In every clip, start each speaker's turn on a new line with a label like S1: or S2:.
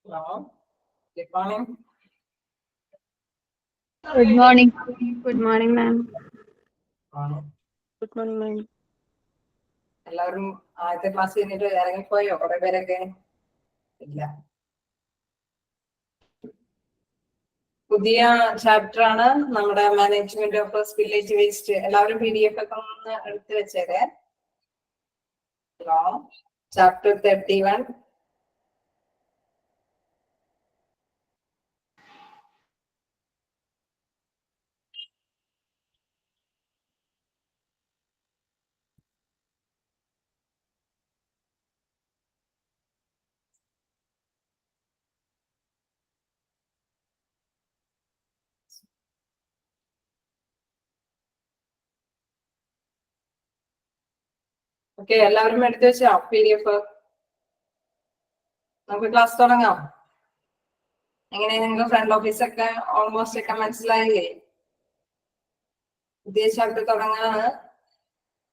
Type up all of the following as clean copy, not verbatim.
S1: Hello. Good morning.
S2: Good morning.
S3: Good morning, ma'am.
S2: Good morning, ma'am.
S1: എല്ലാവരും ആദ്യത്തെ class കഴിഞ്ഞിട്ട് ഇറങ്ങിപ്പോയോ? കുറെ പേരൊക്കെ ഇല്ല. പുതിയ ചാപ്റ്റർ ആണ് നമ്മുടെ മാനേജ്മെന്റ് ഓഫ് വില്ലേജ് വേസ്റ്റ്. എല്ലാവരും PDF ഒക്കെ ഒന്ന് എടുത്ത് വെച്ചേരെ. Hello, chapter 31. ഓക്കെ, എല്ലാവരും എടുത്ത് വെച്ചോ PDF? നമുക്ക് ക്ലാസ് തുടങ്ങാം. എങ്ങനെ നിങ്ങൾക്ക് ഫ്രണ്ട് ഓഫീസ് ഒക്കെ ഓൾമോസ്റ്റ് ഒക്കെ മനസ്സിലായില്ലേ? പുതിയ ചാപ്റ്റർ തുടങ്ങാണ്.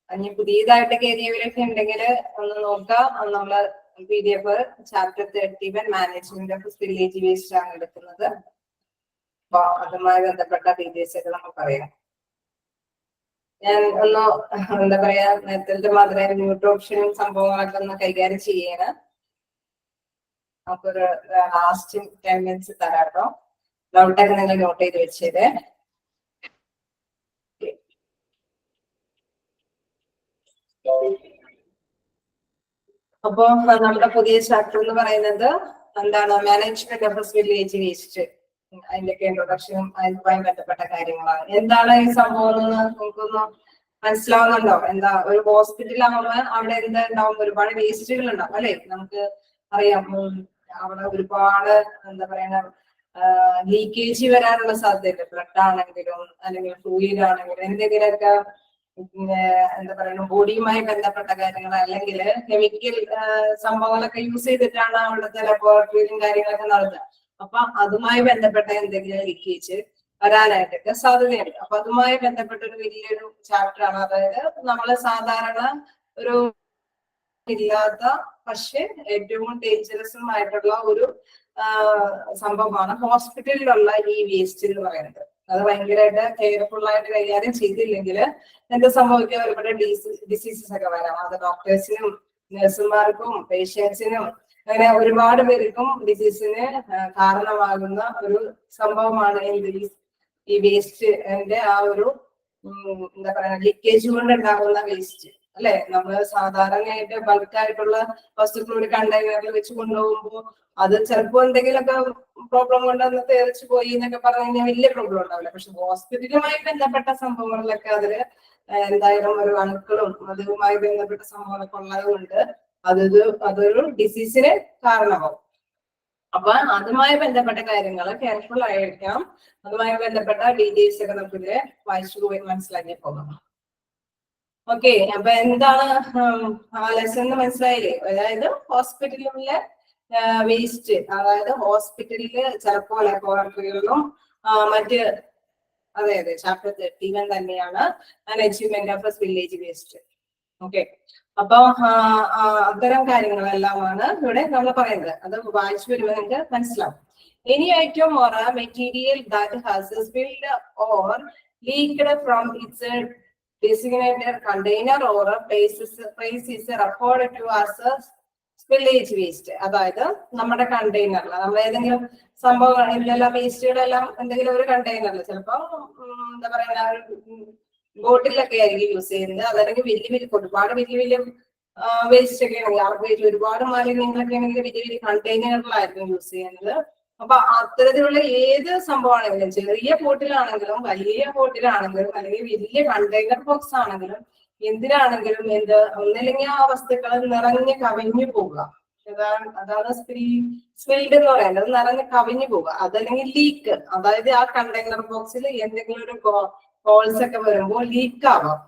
S1: ഇനി പുതിയതായിട്ട് കയറിയവരൊക്കെ ഉണ്ടെങ്കിൽ ഒന്ന് നോക്കാം. നമ്മള് PDF chapter 31 management of village waste ആണ് എടുക്കുന്നത്. അപ്പൊ അതുമായി ബന്ധപ്പെട്ട ഡീറ്റെയിൽസ് ഒക്കെ നമുക്ക് പറയാം. ഞാൻ ഒന്ന് എന്താ പറയാ, നേരത്തെ മാത്രമേ മ്യൂട്ട് ഓപ്ഷനും സംഭവങ്ങളൊക്കെ ഒന്ന് കൈകാര്യം ചെയ്യണം. നമുക്കൊരു ലാസ്റ്റ് 10 minutes തരാട്ടോ. ഡൗട്ടൊക്കെ നിങ്ങൾ നോട്ട് ചെയ്ത് വെച്ചത്. അപ്പോ നമ്മുടെ പുതിയ ചാപ്റ്റർ എന്ന് പറയുന്നത് എന്താണ്? Management of village waste. അതിന്റെ ഇൻട്രൊഡക്ഷനും അതുമായി ബന്ധപ്പെട്ട കാര്യങ്ങളാണ്. എന്താണ് ഈ സംഭവം എന്ന് നിങ്ങൾക്കൊന്ന് മനസ്സിലാവുന്നുണ്ടോ? എന്താ, ഒരു ഹോസ്പിറ്റലാകുമ്പോ അവിടെ എന്തുണ്ടാവും? ഒരുപാട് വേസ്റ്റുകൾ ഉണ്ടാവും അല്ലെ? നമുക്ക് അറിയാം, അവിടെ ഒരുപാട് എന്താ പറയുക, ലീക്കേജ് വരാനുള്ള സാധ്യതയുണ്ട്. ബ്ലഡ് ആണെങ്കിലും അല്ലെങ്കിൽ ഫ്ലൂയിഡ് ആണെങ്കിലും എന്തെങ്കിലുമൊക്കെ എന്താ പറയുക, ബോഡിയുമായി ബന്ധപ്പെട്ട കാര്യങ്ങൾ അല്ലെങ്കിൽ കെമിക്കൽ സംഭവങ്ങളൊക്കെ യൂസ് ചെയ്തിട്ടാണ് അവിടുത്തെ ലബോറട്ടറിയിലും കാര്യങ്ങളൊക്കെ നടത്തുക. അപ്പൊ അതുമായി ബന്ധപ്പെട്ട എന്തെങ്കിലും ലീക്കേജ് വരാനായിട്ടൊക്കെ സാധ്യതയുണ്ട്. അപ്പൊ അതുമായി ബന്ധപ്പെട്ട ഒരു വലിയൊരു ചാപ്റ്റർ ആണ്. അതായത് നമ്മള് സാധാരണ ഒരു ഇല്ലാത്ത പക്ഷെ ഏറ്റവും ഡേഞ്ചറസും ആയിട്ടുള്ള ഒരു സംഭവമാണ് ഹോസ്പിറ്റലിലുള്ള ഈ വേസ്റ്റ് എന്ന് പറയുന്നത്. അത് ഭയങ്കരമായിട്ട് കെയർഫുൾ ആയിട്ട് കൈകാര്യം ചെയ്തില്ലെങ്കിൽ എന്താ സംഭവിക്കുക? ഒരുപാട് ഡിസീസസ് ഒക്കെ വരാം. അത് ഡോക്ടേഴ്സിനും നഴ്സുമാർക്കും പേഷ്യൻസിനും അങ്ങനെ ഒരുപാട് പേർക്കും ഡിസീസിന് കാരണമാകുന്ന ഒരു സംഭവമാണ് ഈ വേസ്റ്റിന്റെ ആ ഒരു എന്താ പറയുക, ലീക്കേജ് കൊണ്ട് ഉണ്ടാകുന്ന വേസ്റ്റ് അല്ലെ? നമ്മൾ സാധാരണയായിട്ട് ബൾക്കായിട്ടുള്ള വസ്തുക്കൾ ഒരു കണ്ടെയ്നറിൽ വെച്ച് കൊണ്ടുപോകുമ്പോൾ അത് ചിലപ്പോൾ എന്തെങ്കിലുമൊക്കെ പ്രോബ്ലം കൊണ്ട് അന്ന് തെറിച്ചു പോയി എന്നൊക്കെ പറഞ്ഞു കഴിഞ്ഞാൽ വലിയ പ്രോബ്ലം ഉണ്ടാവില്ല. പക്ഷെ ഹോസ്പിറ്റലുമായി ബന്ധപ്പെട്ട സംഭവങ്ങളിലൊക്കെ അതില് എന്തായാലും ഒരു അണുക്കളും അതുമായി ബന്ധപ്പെട്ട സംഭവങ്ങളൊക്കെ ഉള്ളത് കൊണ്ട് അതൊരു ഡിസീസിന് കാരണമാവും. അപ്പൊ അതുമായി ബന്ധപ്പെട്ട കാര്യങ്ങൾ കെയർഫുൾ ആയിരിക്കണം. അതുമായി ബന്ധപ്പെട്ട ഡീറ്റെയിൽസ് ഒക്കെ നമുക്ക് ഇതില് വായിച്ചു പോയി മനസ്സിലാക്കി പോകാം. ഓക്കെ, അപ്പൊ എന്താണ് ആ ലെസൺ എന്ന് മനസ്സിലായില്ലേ? അതായത് ഹോസ്പിറ്റലിലെ വേസ്റ്റ്, അതായത് ഹോസ്പിറ്റലില് ചിലപ്പോൾ ലബോറട്ടറികളിലും മറ്റ് അതെ ചാപ്റ്റർ 31 തന്നെയാണ് management of village waste. Okay, അപ്പൊ അത്തരം കാര്യങ്ങളെല്ലാമാണ് ഇവിടെ നമ്മൾ പറയുന്നത്. അത് വായിച്ചു വരുമ്പോൾ നിങ്ങൾക്ക് മനസ്സിലാവും. Any item or material that has spilled or leaked from it's designated container or place is referred to as spillage waste. അതായത് നമ്മുടെ കണ്ടെയ്നറിൽ നമ്മൾ ഏതെങ്കിലും സംഭവം ഇതിലെല്ലാം വേസ്റ്റുകളെല്ലാം എന്തെങ്കിലും ഒരു കണ്ടെയ്നറിൽ ചിലപ്പോ എന്താ പറയുക ബോട്ടിലൊക്കെ ആയിരിക്കും യൂസ് ചെയ്യുന്നത്. അതല്ലെങ്കിൽ വലിയ ഒരുപാട് വലിയ വേസ്റ്റ് ഒക്കെ ആണെങ്കിൽ ഒരുപാട് മാലിന്യങ്ങളൊക്കെ ആണെങ്കിൽ വലിയ കണ്ടെയ്നറുകളായിരിക്കും യൂസ് ചെയ്യുന്നത്. അപ്പൊ അത്തരത്തിലുള്ള ഏത് സംഭവമാണെങ്കിലും, ചെറിയ ബോട്ടിലാണെങ്കിലും വലിയ ബോട്ടിലാണെങ്കിലും അല്ലെങ്കിൽ വലിയ കണ്ടെയ്നർ ബോക്സ് ആണെങ്കിലും എന്തിനാണെങ്കിലും ഒന്നില്ലെങ്കിൽ ആ വസ്തുക്കൾ നിറഞ്ഞ് കവിഞ്ഞു പോവുക. അതാണ് സ്പിൽഡ് എന്ന് പറയുന്നത്. നിറഞ്ഞ് കവിഞ്ഞു പോവുക. അതല്ലെങ്കിൽ ലീക്ക്, അതായത് ആ കണ്ടെയ്നർ ബോക്സിൽ എന്തെങ്കിലും ഒരു ഹോൾസ് ഒക്കെ വരുമ്പോൾ ലീക്ക് ആവാം.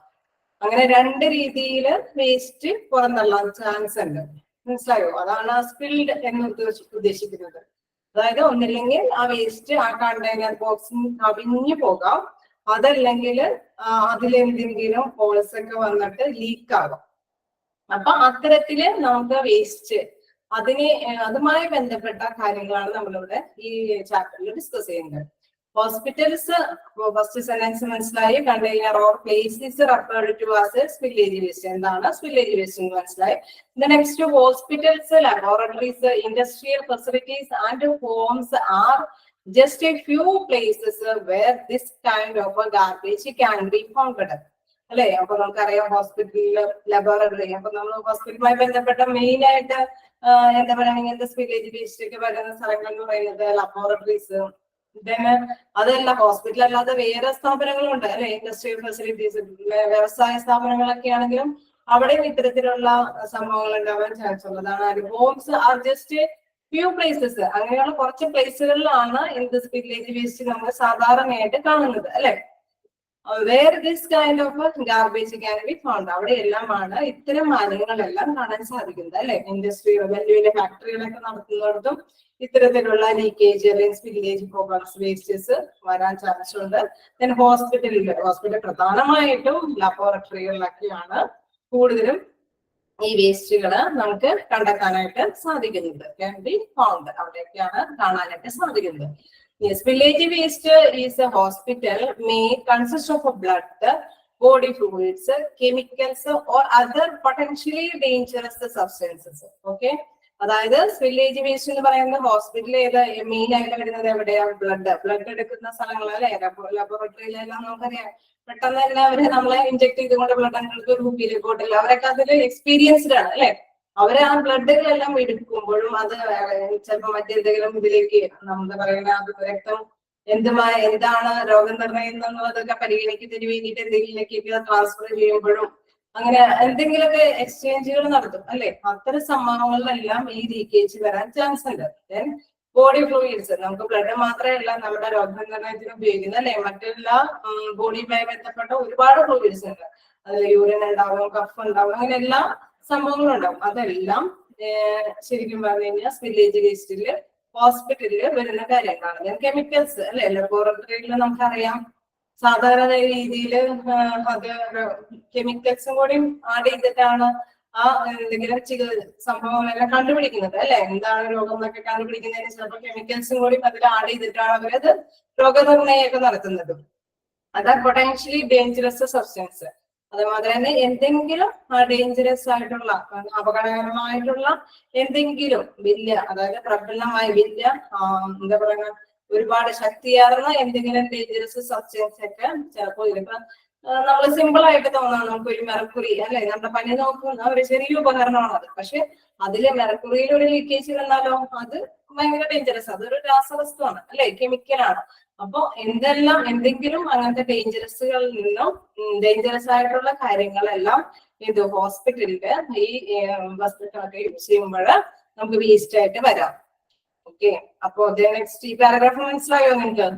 S1: അങ്ങനെ രണ്ട് രീതിയിൽ വേസ്റ്റ് പുറന്തള്ളാൻ ചാൻസ് ഉണ്ട്. മനസ്സിലായോ? അതാണ് സ്പിൽഡ് എന്ന് ഉദ്ദേശിക്കുന്നത്. അതായത് ഒന്നില്ലെങ്കിൽ ആ വേസ്റ്റ് ആ കണ്ടെയ്നർ ബോക്സിൽ കവിഞ്ഞു പോകാം, അതല്ലെങ്കിൽ അതിലെന്തെങ്കിലും ഹോൾസ് ഒക്കെ വന്നിട്ട് ലീക്ക് ആകാം. അപ്പൊ അത്തരത്തില് നമുക്ക് വേസ്റ്റ് അതുമായി ബന്ധപ്പെട്ട കാര്യങ്ങളാണ് നമ്മളിവിടെ ഈ ചാപ്റ്ററിൽ ഡിസ്കസ് ചെയ്യുന്നത്. ഹോസ്പിറ്റൽസ് ഫസ്റ്റ് സെന്റൻസ് മനസ്സിലായി. Container or places referred to as spillage waste. എന്താണ് സ്പില്ലേജ് വേസ്റ്റ് എന്ന് മനസ്സിലായി. Next, hospitals, laboratories, industrial facilities and homes are just a few places where this kind of a garbage can be found. അല്ലെ, അപ്പൊ നമുക്കറിയാം ഹോസ്പിറ്റലില്, laboratory, അപ്പൊ നമ്മൾ ഹോസ്പിറ്റലുമായി ബന്ധപ്പെട്ട മെയിൻ ആയിട്ട് എന്താ പറയുക, ഇങ്ങനത്തെ സ്പില്ലേജ് വേസ്റ്റ് ഒക്കെ വരുന്ന സ്ഥലങ്ങൾ എന്ന് പറയുന്നത് ലബോറട്ടറീസ്. അതല്ല, ഹോസ്പിറ്റൽ അല്ലാതെ വേറെ സ്ഥാപനങ്ങളുണ്ട് അല്ലെ, ഇൻഡസ്ട്രിയൽ ഫെസിലിറ്റീസ്, വ്യവസായ സ്ഥാപനങ്ങളൊക്കെ ആണെങ്കിലും അവിടെയും ഇത്തരത്തിലുള്ള സംഭവങ്ങൾ ഉണ്ടാവാൻ ചാൻസ് ഉള്ളതാണ്. Homes are just few places, അങ്ങനെയുള്ള കുറച്ച് പ്ലേസുകളിലാണ് എന്ത് സ്പില്ലേജ് വേസ്റ്റ് നമ്മൾ സാധാരണയായിട്ട് കാണുന്നത് അല്ലെ. Where this kind of garbage can be found, അവിടെ എല്ലാമാണ് ഇത്തരം മാലിന്യങ്ങളെല്ലാം കാണാൻ സാധിക്കുന്നത് അല്ലെ. ഇൻഡസ്ട്രി, വലിയ വലിയ ഫാക്ടറികളൊക്കെ നടത്തുന്നിടത്തും ഇത്തരത്തിലുള്ള ലീക്കേജ് അല്ലെങ്കിൽ സ്പില്ലേജ് പ്രോബ്ലംസ്, വേസ്റ്റസ് വരാൻ ചാൻസ് ഉണ്ട്. ദെൻ ഹോസ്പിറ്റൽ പ്രധാനമായിട്ടും ലബോറട്ടറികളിലൊക്കെയാണ് കൂടുതലും ഈ വേസ്റ്റുകള് നമുക്ക് കണ്ടെത്താനായിട്ട് സാധിക്കുന്നത്. ക്യാൻ ബി ഫൗണ്ട്, അവിടെയൊക്കെയാണ് കാണാനായിട്ട് സാധിക്കുന്നത്. Yes, village waste is a hospital may consist of blood, body fluids, chemicals or other potentially dangerous substances. Okay. അതായത് വില്ലേജ് വേസ്റ്റ് എന്ന് പറയുന്നത് ഹോസ്പിറ്റലിൽ മെയിൻ ആയിട്ട് വരുന്നത് എവിടെയാ? ബ്ലഡ് എടുക്കുന്ന സ്ഥലങ്ങളല്ലേ, ലബോറട്ടറിയിലെല്ലാം നമുക്കറിയാം. പെട്ടെന്ന് തന്നെ അവര് നമ്മളെ ഇൻജെക്ട് ചെയ്തുകൊണ്ട് ബ്ലഡ് അങ്ങനത്തെ ഒരു കുപ്പിയിൽ ബോട്ടിൽ, അവരൊക്കെ അതിൽ എക്സ്പീരിയൻസ്ഡ് ആണ് അല്ലെ. അവര് ആ ബ്ലഡുകളെല്ലാം എടുക്കുമ്പോഴും അത് ചിലപ്പോൾ മറ്റെന്തെങ്കിലും ഇതിലേക്ക് എന്താ പറയുക, രക്തം എന്താണ് രോഗനിർണയം എന്നുള്ളതൊക്കെ പരിഗണിക്കുന്നതിന് വേണ്ടിയിട്ട് എന്തെങ്കിലുമൊക്കെ ട്രാൻസ്ഫർ ചെയ്യുമ്പോഴും അങ്ങനെ എന്തെങ്കിലുമൊക്കെ എക്സ്ചേഞ്ചുകൾ നടത്തും അല്ലെ. അത്തരം സംഭവങ്ങളിലെല്ലാം ഈ ലീക്കേജ് വരാൻ ചാൻസ് ഉണ്ട്. ദെൻ ബോഡി ഫ്ലൂയിഡ്സ്, നമുക്ക് ബ്ലഡ് മാത്രമല്ല നമ്മുടെ രോഗനിർണയത്തിന് ഉപയോഗിക്കുന്നത് അല്ലെ, മറ്റെല്ലാ ബോഡിയുമായി ബന്ധപ്പെട്ട ഒരുപാട് ഫ്ലൂയിഡ്സ് ഉണ്ട്. അതിൽ യൂറിൻ ഉണ്ടാവും, കഫ് ഉണ്ടാവും, അങ്ങനെ എല്ലാ സംഭവങ്ങളും ഉണ്ടാവും. അതെല്ലാം ശരിക്കും പറഞ്ഞു കഴിഞ്ഞാൽ സ്പില്ലേജ് വേസ്റ്റില് ഹോസ്പിറ്റലില് വരുന്ന കാര്യങ്ങളാണ്. കെമിക്കൽസ് അല്ലെ, ലബോറട്ടറിയിൽ നമുക്കറിയാം സാധാരണ രീതിയിൽ അത് കെമിക്കൽസും കൂടി ആഡ് ചെയ്തിട്ടാണ് ആ എന്തെങ്കിലും സംഭവങ്ങളെല്ലാം കണ്ടുപിടിക്കുന്നത് അല്ലെ. എന്താണ് രോഗം എന്നൊക്കെ കണ്ടുപിടിക്കുന്നതിന് ചിലപ്പോൾ കെമിക്കൽസും കൂടി അതിൽ ആഡ് ചെയ്തിട്ടാണ് അവരത് രോഗനിർണയമൊക്കെ നടത്തുന്നത്. അത് പൊട്ടൻഷ്യലി ഡേഞ്ചറസ് സബ്സ്റ്റൻസ്. അതുമാതിരി തന്നെ എന്തെങ്കിലും ഡേഞ്ചറസ് ആയിട്ടുള്ള, അപകടകരമായിട്ടുള്ള എന്തെങ്കിലും വലിയ, അതായത് പ്രബലമായ വലിയ എന്താ പറയുക, ഒരുപാട് ശക്തിയാർന്ന എന്തെങ്കിലും ഡേഞ്ചറസ് സബ്സ്റ്റൻസ് ഒക്കെ ചിലപ്പോൾ ഇതിപ്പോ നമ്മൾ സിമ്പിൾ ആയിട്ട് തോന്നാം നമുക്ക് ഒരു മെർക്കുറി അല്ലെ, നമ്മുടെ പനി നോക്കുന്ന ഒരു ചെറിയ ഉപകരണമാണ് അത്. പക്ഷെ അതില് മെർക്കുറിയിലൊരു ലീക്കേജ് വന്നാലോ അത് ഭയങ്കര ഡേഞ്ചറസ്, അതൊരു രാസവസ്തുവാണ് അല്ലെ, കെമിക്കലാണ്. അപ്പൊ എന്തെങ്കിലും അങ്ങനത്തെ ഡേഞ്ചറസുകളിൽ നിന്നും ഡേഞ്ചറസ് ആയിട്ടുള്ള കാര്യങ്ങളെല്ലാം ഇത് ഹോസ്പിറ്റലില് ഈ വസ്തുക്കളൊക്കെ യൂസ് ചെയ്യുമ്പോൾ നമുക്ക് വേസ്റ്റ് ആയിട്ട് വരാം. ഓക്കെ, അപ്പൊ നെക്സ്റ്റ് ഈ പാരഗ്രാഫ് മനസ്സിലായോ നിങ്ങൾക്ക്?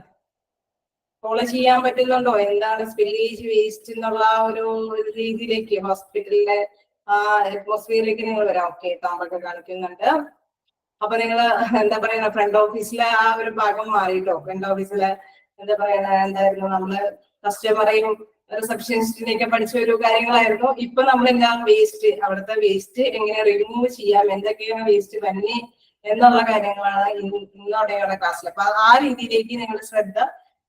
S1: ഫോളോ ചെയ്യാൻ പറ്റുന്നുണ്ടോ? എന്താണ് സ്പില്ലേജ് വേസ്റ്റ് എന്നുള്ള ഒരു രീതിയിലേക്ക് ഹോസ്പിറ്റലിലെ അറ്റ്മോസ്ഫിയറിലേക്ക് നിങ്ങൾ വരാം. ഓക്കെ, താങ്കളൊക്കെ കാണിക്കുന്നുണ്ട്. അപ്പൊ നിങ്ങള് എന്താ പറയുക, ഫ്രണ്ട് ഓഫീസിലെ ആ ഒരു ഭാഗം മാറിയിട്ടോ. ഫ്രണ്ട് ഓഫീസിലെ എന്താ പറയുക, എന്തായിരുന്നു, നമ്മള് കസ്റ്റമറെയും റിസപ്ഷനിസ്റ്റിനെയൊക്കെ പഠിച്ച ഒരു കാര്യങ്ങളായിരുന്നു. ഇപ്പൊ നമ്മളെല്ലാം വേസ്റ്റ്, അവിടുത്തെ വേസ്റ്റ് എങ്ങനെ റിമൂവ് ചെയ്യാം, എന്തൊക്കെയാണ് വേസ്റ്റ് തന്നെ എന്നുള്ള കാര്യങ്ങളാണ് ഇന്നോടെയുള്ള ക്ലാസ്സിൽ. അപ്പൊ ആ രീതിയിലേക്ക് നിങ്ങൾ ശ്രദ്ധ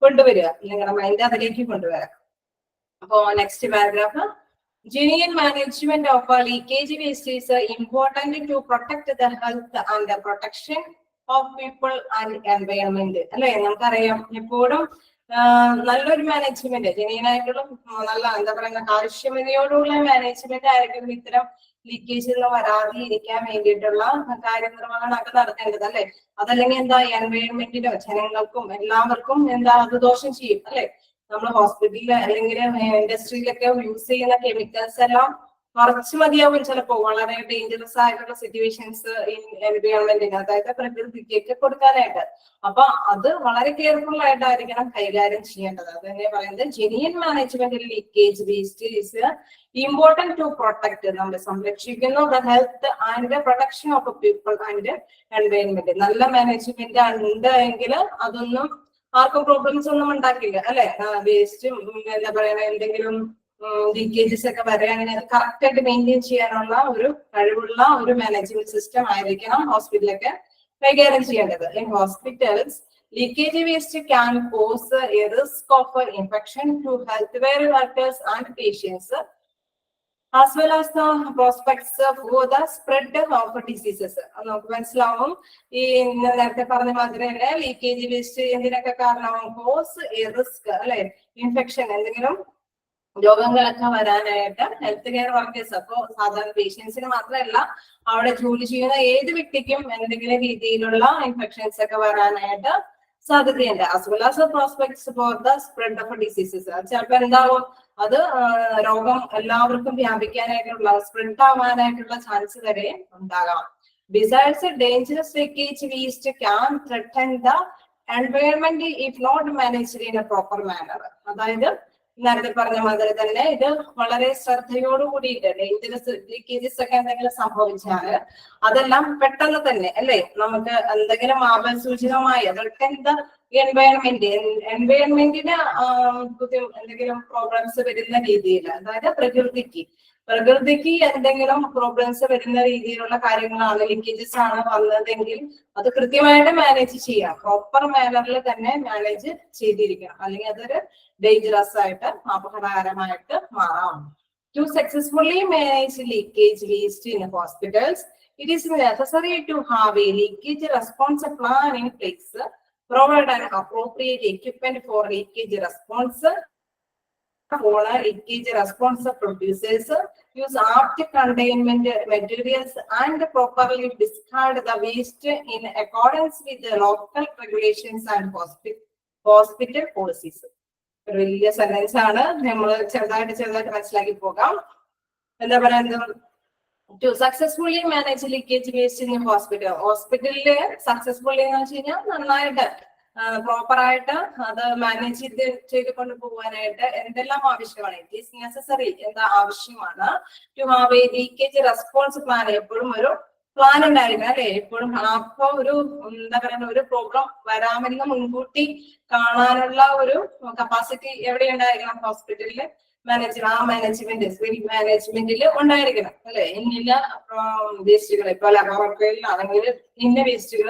S1: കൊണ്ടുവരിക, നിങ്ങളുടെ മൈൻഡ് അതിലേക്ക് കൊണ്ടുവരാം. അപ്പോ next paragraph, genuine management of leakage waste is important to protect the health and the protection of people and environment. അല്ലെ, നമുക്കറിയാം എപ്പോഴും നല്ലൊരു മാനേജ്മെന്റ്, ജെന്യൂൻ ആയിട്ടുള്ള നല്ല എന്താ പറയുക കാര്യക്ഷമതയോടുള്ള മാനേജ്മെന്റ് ആയിരിക്കും ഇത്തരം ലീക്കേജ് ഒന്നും വരാതെ ഇരിക്കാൻ വേണ്ടിയിട്ടുള്ള കാര്യനിർവഹണമൊക്കെ നടത്തേണ്ടത് അല്ലെ. അതല്ലെങ്കിൽ എന്താ, എൻവയോൺമെന്റിനോ ജനങ്ങൾക്കും എല്ലാവർക്കും എന്താ അത് ദോഷം ചെയ്യും അല്ലെ. നമ്മൾ ഹോസ്പിറ്റലിൽ അല്ലെങ്കിൽ ഇൻഡസ്ട്രിയിലൊക്കെ യൂസ് ചെയ്യുന്ന കെമിക്കൽസ് എല്ലാം കുറച്ച് മതിയാവും ചിലപ്പോൾ വളരെ ഡേഞ്ചറസ് ആയിട്ടുള്ള സിറ്റുവേഷൻസ് എൻവയോൺമെന്റിന്, അതായത് പ്രകൃതിക്കൊക്കെ കൊടുക്കാനായിട്ട്. അപ്പൊ അത് വളരെ കെയർഫുൾ ആയിട്ടായിരിക്കണം കൈകാര്യം ചെയ്യേണ്ടത്. അത് തന്നെ പറയുന്നത് genuine management leakage waste is important to protect, നമ്മൾ സംരക്ഷിക്കുന്നു the health and protection of people and environment. നല്ല മാനേജ്മെന്റ് ഉണ്ട് എങ്കിൽ അതൊന്നും ആർക്കും പ്രോബ്ലംസ് ഒന്നും ഉണ്ടാക്കില്ല അല്ലെ. വേസ്റ്റും എന്താ പറയുക എന്തെങ്കിലും ലീക്കേജസ് ഒക്കെ വരികയാണെങ്കിൽ അത് കറക്റ്റ് ആയിട്ട് മെയിൻറ്റെയിൻ ചെയ്യാനുള്ള ഒരു കഴിവുള്ള ഒരു മാനേജ്മെന്റ് സിസ്റ്റം ആയിരിക്കണം ഹോസ്പിറ്റലൊക്കെ കൈകാര്യം ചെയ്യേണ്ടത്. In hospitals leakage waste can cause a risk of infection to healthcare workers and patients, as well as the prospects for the spread of diseases. നമുക്ക് മനസ്സിലാവും ഈ നേരത്തെ പറഞ്ഞ മാതിരി തന്നെ ലീക്കേജ് വേസ്റ്റ് എന്തിനൊക്കെ കാരണമാവും, കോസ് എ റിസ്ക് അല്ലെ, ഇൻഫെക്ഷൻ എന്തെങ്കിലും രോഗങ്ങളൊക്കെ വരാനായിട്ട് ഹെൽത്ത് കെയർ വർക്കേഴ്സ്, അപ്പോ സാധാരണ പേഷ്യൻസിന് മാത്രമല്ല അവിടെ ജോലി ചെയ്യുന്ന ഏത് വ്യക്തിക്കും എന്തെങ്കിലും രീതിയിലുള്ള ഇൻഫെക്ഷൻസ് ഒക്കെ വരാനായിട്ട് സാധ്യതയുണ്ട്. as well as the prospects for the spread of diseases. ചിലപ്പോൾ എന്താവും, അത് രോഗം എല്ലാവർക്കും വ്യാപിക്കാനായിട്ടുള്ള സ്പ്രെഡ് ആവാനായിട്ടുള്ള ചാൻസ് വരെ ഉണ്ടാകാം. Besides, dangerous leakage waste can threaten the environment if not managed in a proper manner. അതായത് നേരത്തെ പറഞ്ഞ മാതിരി തന്നെ ഇത് വളരെ ശ്രദ്ധയോടു കൂടിയിട്ട് ഡേഞ്ചറസ് ലീക്കേജസ് ഒക്കെ എന്തെങ്കിലും സംഭവിച്ചാൽ അതെല്ലാം പെട്ടെന്ന് തന്നെ അല്ലെ നമുക്ക് എന്തെങ്കിലും ആപത്സൂചകമായി അതൊക്കെ എന്താ എൻവയൺമെന്റിന് എന്തെങ്കിലും പ്രോബ്ലംസ് വരുന്ന രീതിയിൽ, അതായത് പ്രകൃതിക്ക് എന്തെങ്കിലും പ്രോബ്ലംസ് വരുന്ന രീതിയിലുള്ള കാര്യങ്ങളാണ്, ലീക്കേജസ് ആണ് വന്നതെങ്കിൽ അത് കൃത്യമായിട്ട് മാനേജ് ചെയ്യാം, പ്രോപ്പർ മാനറിൽ തന്നെ മാനേജ് ചെയ്തിരിക്കണം, അല്ലെങ്കിൽ അതൊരു ഡേഞ്ചറസ് ആയിട്ട് അപകടകരമായിട്ട് മാറാം. To successfully manage leakage waste in hospitals, it is necessary to have a leakage response plan in place, provide an appropriate equipment for leakage response, leakage response producers, use apt containment materials, and properly discard the waste in accordance with the local regulations and hospital policies. ഒരു വലിയ sentence ആണ്, നമ്മൾ ചെറുതായിട്ട് മനസ്സിലാക്കി പോകാം. എന്താ പറയുന്നത്, to successfully manage leakage waste in hospital. ഹോസ്പിറ്റലില് സക്സസ്ഫുള്ളി എന്ന് വെച്ച് കഴിഞ്ഞാൽ നന്നായിട്ട് പ്രോപ്പർ ആയിട്ട് അത് മാനേജ് ചെയ്ത് കൊണ്ടുപോകാനായിട്ട് എന്തെല്ലാം ആവശ്യമാണ്, ഇറ്റ് ഈസ് നെസസറി, എന്താ ആവശ്യമാണ്, to have a leakage response plan. എപ്പോഴും ഒരു പ്ലാൻ ഉണ്ടായിരിക്കണം അല്ലെ, എപ്പോഴും. അപ്പൊ ഒരു എന്താ പറയുക, ഒരു പ്രോബ്ലം വരാമെന്ന് മുൻകൂട്ടി കാണാനുള്ള ഒരു കപ്പാസിറ്റി എവിടെ ഉണ്ടായിരിക്കണം, ഹോസ്പിറ്റലില് മാനേജ്മെന്റിൽ ഉണ്ടായിരിക്കണം അല്ലെ. ഇന്നില്ല വേസ്റ്റുകൾ, ഇപ്പൊ ലബോറട്ടറിയിലാണെങ്കിൽ ഇന്ന വേസ്റ്റുകൾ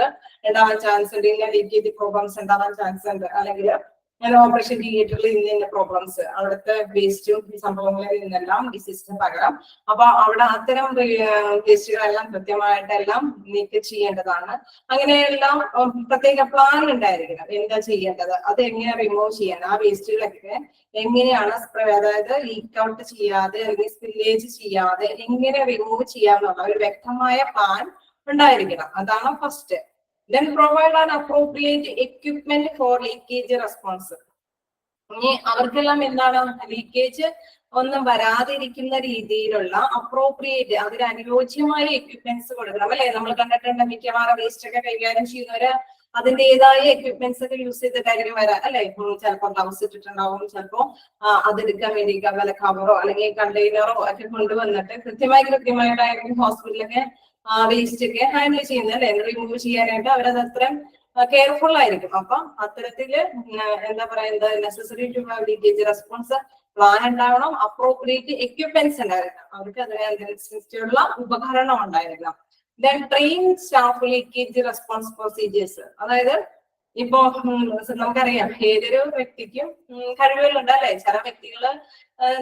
S1: ഉണ്ടാവാൻ ചാൻസ് ഉണ്ട്, ഇന്ന ലീക്കേജ് പ്രോബ്ലംസ് ഉണ്ടാവാൻ ചാൻസ് ഉണ്ട്, അല്ലെങ്കിൽ ഓപ്പറേഷൻ തിയേറ്ററിൽ ഇന്ന പ്രോബ്ലംസ്, അവിടുത്തെ വേസ്റ്റും സംഭവങ്ങളിൽ നിന്നെല്ലാം ഡിസീസിന് പകരം. അപ്പൊ അവിടെ അത്തരം വേസ്റ്റുകളെല്ലാം കൃത്യമായിട്ടെല്ലാം നീക്കം ചെയ്യേണ്ടതാണ്. അങ്ങനെയെല്ലാം പ്രത്യേക പ്ലാൻ ഉണ്ടായിരിക്കണം, എന്താ ചെയ്യേണ്ടത്, അത് എങ്ങനെ റിമൂവ് ചെയ്യണം, ആ വേസ്റ്റുകളൊക്കെ എങ്ങനെയാണ് അതായത് ലീക്ക് ഔട്ട് ചെയ്യാതെ അല്ലെങ്കിൽ സ്പില്ലേജ് ചെയ്യാതെ എങ്ങനെ റിമൂവ് ചെയ്യാന്നുള്ള ഒരു വ്യക്തമായ പ്ലാൻ ഉണ്ടായിരിക്കണം. അതാണ് first. Then provide an appropriate equipment for leakage response. ഇനി അവർക്കെല്ലാം എന്താണ്, ലീക്കേജ് ഒന്നും വരാതിരിക്കുന്ന രീതിയിലുള്ള അപ്രോപ്രിയേറ്റ്, അതിന് അനുയോജ്യമായ എക്യുപ്മെന്റ്സ് കൊടുക്കണം അല്ലെ. നമ്മൾ കണ്ടിട്ടുണ്ട് മിക്കവാറും വേസ്റ്റ് ഒക്കെ കൈകാര്യം ചെയ്യുന്നവര് അതിൻ്റെതായ എക്യുപ്മെന്റ്സ് ഒക്കെ യൂസ് ചെയ്തിട്ടായിരിക്കും വരാം അല്ലെ. ചിലപ്പോൾ ഗ്ലൗസ് ഇട്ടിട്ടുണ്ടാവും, ചിലപ്പോ അതെടുക്കാൻ വേണ്ടി വല്ല കവറോ അല്ലെങ്കിൽ കണ്ടെയ്നറോ ഒക്കെ കൊണ്ടുവന്നിട്ട് കൃത്യമായിട്ടായിരിക്കും ഹോസ്പിറ്റലൊക്കെ വേസ്റ്റ് ഒക്കെ ഹാൻഡിൽ ചെയ്യുന്നത് അല്ലെ, റിമൂവ് ചെയ്യാനായിട്ട് അവരത് അത്രയും കെയർഫുൾ ആയിരിക്കും. അപ്പൊ അത്തരത്തില് എന്താ പറയുന്നത്, necessary to have leakage response plan ഉണ്ടാവണം, അപ്രോപ്രിയേറ്റ് എക്യുപ്മെന്റ്സ് ഉണ്ടായിരിക്കണം, അവർക്ക് അതിനനുസരിച്ചുള്ള ഉപകരണം ഉണ്ടായിരിക്കണം. Then train staff leakage response procedures. അതായത് ഇപ്പോ നമുക്കറിയാം ഏതൊരു വ്യക്തിക്കും കഴിവുകളുണ്ട് അല്ലെ. ചില വ്യക്തികള്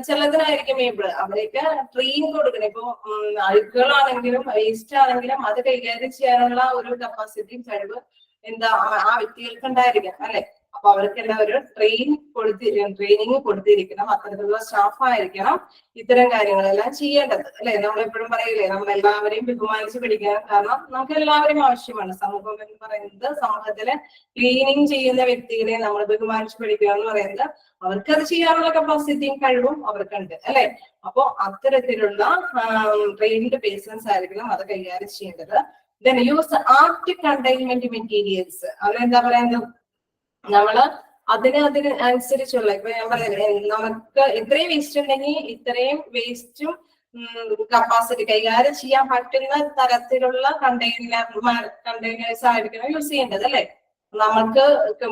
S1: ചിലതിനായിരിക്കും ഏബിള്, അവരൊക്കെ ട്രെയിൻ കൊടുക്കണം. ഇപ്പൊ അഴുക്കുകളാണെങ്കിലും വേസ്റ്റ് ആണെങ്കിലും അത് കൈകാര്യം ചെയ്യാനുള്ള ഒരു കപ്പാസിറ്റിയും കഴിവ് എന്താ ആ വ്യക്തികൾക്ക് ഉണ്ടായിരിക്കാം അല്ലെ. അപ്പൊ അവർക്കെല്ലാം ഒരു ട്രെയിനിങ് കൊടുത്തിരിക്കണം, അത്തരത്തിലുള്ള സ്റ്റാഫ് ആയിരിക്കണം ഇത്തരം കാര്യങ്ങളെല്ലാം ചെയ്യേണ്ടത് അല്ലെ. നമ്മളെപ്പോഴും പറയില്ലേ, നമ്മളെല്ലാവരെയും ബഹുമാനിച്ച് പഠിക്കണം, കാരണം നമുക്ക് എല്ലാവരെയും ആവശ്യമാണ്. സമൂഹം എന്ന് പറയുന്നത്, സമൂഹത്തിലെ ക്ലീനിങ് ചെയ്യുന്ന വ്യക്തികളെ നമ്മൾ ബഹുമാനിച്ച് പഠിക്കുക എന്ന് പറയുന്നത് അവർക്കത് ചെയ്യാനുള്ള കപ്പാസിറ്റിയും കഴിവും അവർക്കുണ്ട് അല്ലെ. അപ്പോ അത്തരത്തിലുള്ള ട്രെയിൻഡ് പേഴ്സൺസ് ആയിരിക്കണം അത് കൈകാര്യം ചെയ്യേണ്ടത്. Then use apt containment materials. അതെന്താ പറയുന്നത്, നമ്മള് അതിനനുസരിച്ചുള്ള, ഇപ്പൊ ഞാൻ പറയുന്നത്, നമുക്ക് ഇത്രയും വേസ്റ്റ് ഉണ്ടെങ്കിൽ ഇത്രയും വേസ്റ്റും കപ്പാസിറ്റി കൈകാര്യം ചെയ്യാൻ പറ്റുന്ന തരത്തിലുള്ള കണ്ടെയ്നേഴ്സ് ആയിരിക്കണം യൂസ് ചെയ്യേണ്ടത് അല്ലെ. നമുക്ക്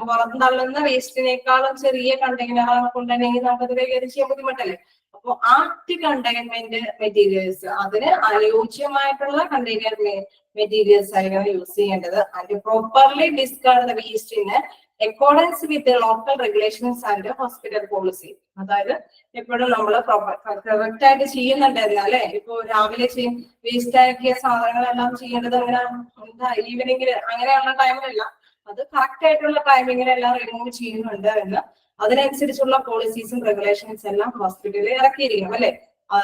S1: പുറന്തള്ളുന്ന വേസ്റ്റിനേക്കാളും ചെറിയ കണ്ടെയ്നറുകൾ കൊണ്ടുണ്ടെങ്കിൽ നമുക്കത് കൈകാര്യം ചെയ്യാൻ ബുദ്ധിമുട്ടല്ലേ. അപ്പൊ ആക്ട് കണ്ടെയ്ൻമെന്റ് മെറ്റീരിയൽസ്, അതിന് അനുയോജ്യമായിട്ടുള്ള കണ്ടെയ്നർ മെറ്റീരിയൽസ് ആയിരിക്കണം യൂസ് ചെയ്യേണ്ടത്. And properly discard the waste in accordance with local regulations and hospital policy. അതായത് എപ്പോഴും നമ്മൾ കറക്റ്റ് ആയിട്ട് ചെയ്യുന്നുണ്ടായിരുന്നു അല്ലെ. ഇപ്പൊ രാവിലെ വേസ്റ്റ് ആക്കിയ സാധനങ്ങളെല്ലാം ചെയ്യേണ്ടത് അങ്ങനെ ഈവനിങ്ങിൽ അങ്ങനെയുള്ള ടൈമിലല്ല, അത് കറക്റ്റ് ആയിട്ടുള്ള ടൈമിങ്ങിലെല്ലാം റിമൂവ് ചെയ്യുന്നുണ്ട് എന്ന് അതിനനുസരിച്ചുള്ള പോളിസീസും റെഗുലേഷൻസ് എല്ലാം ഹോസ്പിറ്റലിൽ ഇറക്കിയിരിക്കണം അല്ലെ.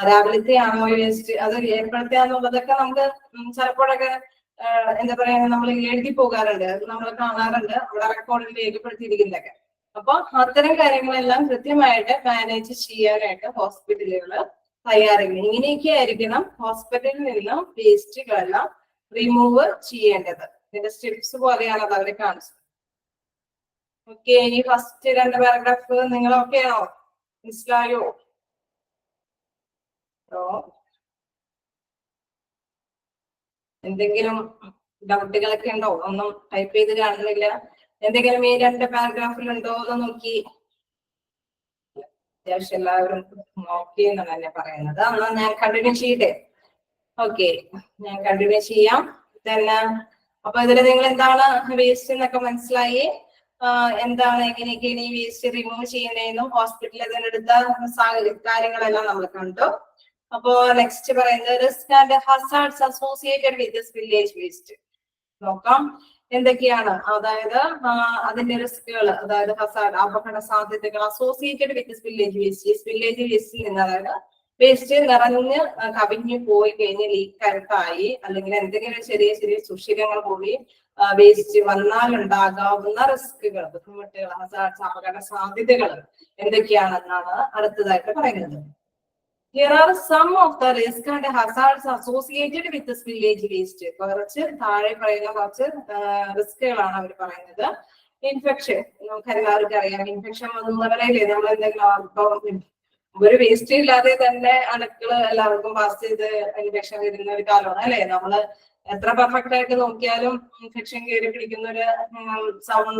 S1: രാവിലത്തെ ആണോ വേസ്റ്റ്, അത് എപ്പോഴത്തെയാന്നുള്ളതൊക്കെ നമുക്ക് ചിലപ്പോഴൊക്കെ എന്താ പറയാ നമ്മൾ എഴുതി പോകാറുണ്ട്, അത് നമ്മൾ കാണാറുണ്ട് അവിടെ റെക്കോർഡിൽ രേഖപ്പെടുത്തിയിരിക്കുന്നതൊക്കെ. അപ്പൊ അത്തരം കാര്യങ്ങളെല്ലാം കൃത്യമായിട്ട് മാനേജ് ചെയ്യാനായിട്ട് ഹോസ്പിറ്റലുകൾ തയ്യാറായിരിക്കണം. ഇങ്ങനെയൊക്കെ ആയിരിക്കണം ഹോസ്പിറ്റലിൽ നിന്നും വേസ്റ്റുകളെല്ലാം റിമൂവ് ചെയ്യേണ്ടത്. ഇതിന്റെ സ്റ്റെപ്സ് പോലെയാണ് അത് അവരെ കാണിച്ചത്. ഓക്കെ, ഈ ഫസ്റ്റ് 2 പാരഗ്രാഫ് നിങ്ങൾ ഓക്കെ ആണോ? മനസ്സിലായോ? എന്തെങ്കിലും ഡൗട്ടുകളൊക്കെ ഉണ്ടോ? ഒന്നും ടൈപ്പ് ചെയ്ത് കാണുന്നില്ല. എന്തെങ്കിലും ഈ 2 പാരഗ്രാഫിലുണ്ടോ എന്ന് നോക്കി. അത്യാവശ്യം എല്ലാവരും നോക്കി എന്നാണ് തന്നെ പറയുന്നത്. എന്നാൽ ഞാൻ കണ്ടിന്യൂ ചെയ്യട്ടെ. ഓക്കെ, ഞാൻ കണ്ടിന്യൂ ചെയ്യാം. തന്നെ അപ്പൊ ഇതിൽ നിങ്ങൾ എന്താണ് വേസ്റ്റ് എന്നൊക്കെ മനസ്സിലായി, എന്താണ് എങ്ങനെയൊക്കെയാണ് ഈ വേസ്റ്റ് റിമൂവ് ചെയ്യുന്നതെന്നും ഹോസ്പിറ്റലിൽ അതിനെടുത്ത കാര്യങ്ങളെല്ലാം നമ്മൾ കണ്ടു. അപ്പോ നെക്സ്റ്റ് പറയുന്നത് risk and hazards associated with village waste നോക്കാം. എന്തൊക്കെയാണ് അതായത് അതിന്റെ റിസ്കുകൾ, അതായത് ഹസാർഡ് അപകട സാധ്യതകൾ associated with village waste. Village വേസ്റ്റിൽ നിന്ന് അതായത് വേസ്റ്റ് നിറഞ്ഞ് കവിഞ്ഞു പോയി കഴിഞ്ഞ് ലീക്കായിട്ടായി അല്ലെങ്കിൽ എന്തെങ്കിലും ചെറിയ ചെറിയ സുഷിരങ്ങൾ കൂടി വേസ്റ്റ് വന്നാൽ ഉണ്ടാകാവുന്ന റിസ്കുകൾ, ബുദ്ധിമുട്ടുകൾ, ഹസാർഡ്സ് അപകട സാധ്യതകൾ എന്തൊക്കെയാണെന്നാണ് അടുത്തതായിട്ട് പറയുന്നത്. Here are some of the risks and hazards associated with this village waste. കുറച്ച് താഴെ പറയുന്ന കുറച്ച് റിസ്കുകളാണ് അവർ പറയുന്നത്. ഇൻഫെക്ഷൻ, നമുക്ക് എല്ലാവർക്കും അറിയാം. ഇൻഫെക്ഷൻ വന്നവരല്ലേ നമ്മൾ എന്തെങ്കിലും ഒരു വേസ്റ്റ് ഇല്ലാതെ തന്നെ അണുക്കള് എല്ലാവർക്കും പാസ് ചെയ്ത് ഇൻഫെക്ഷൻ വരുന്ന ഒരു കാലമാണ് അല്ലെ. നമ്മള് എത്ര പെർഫെക്റ്റ് ആയിട്ട് നോക്കിയാലും ഇൻഫെക്ഷൻ കയറി പിടിക്കുന്ന ഒരു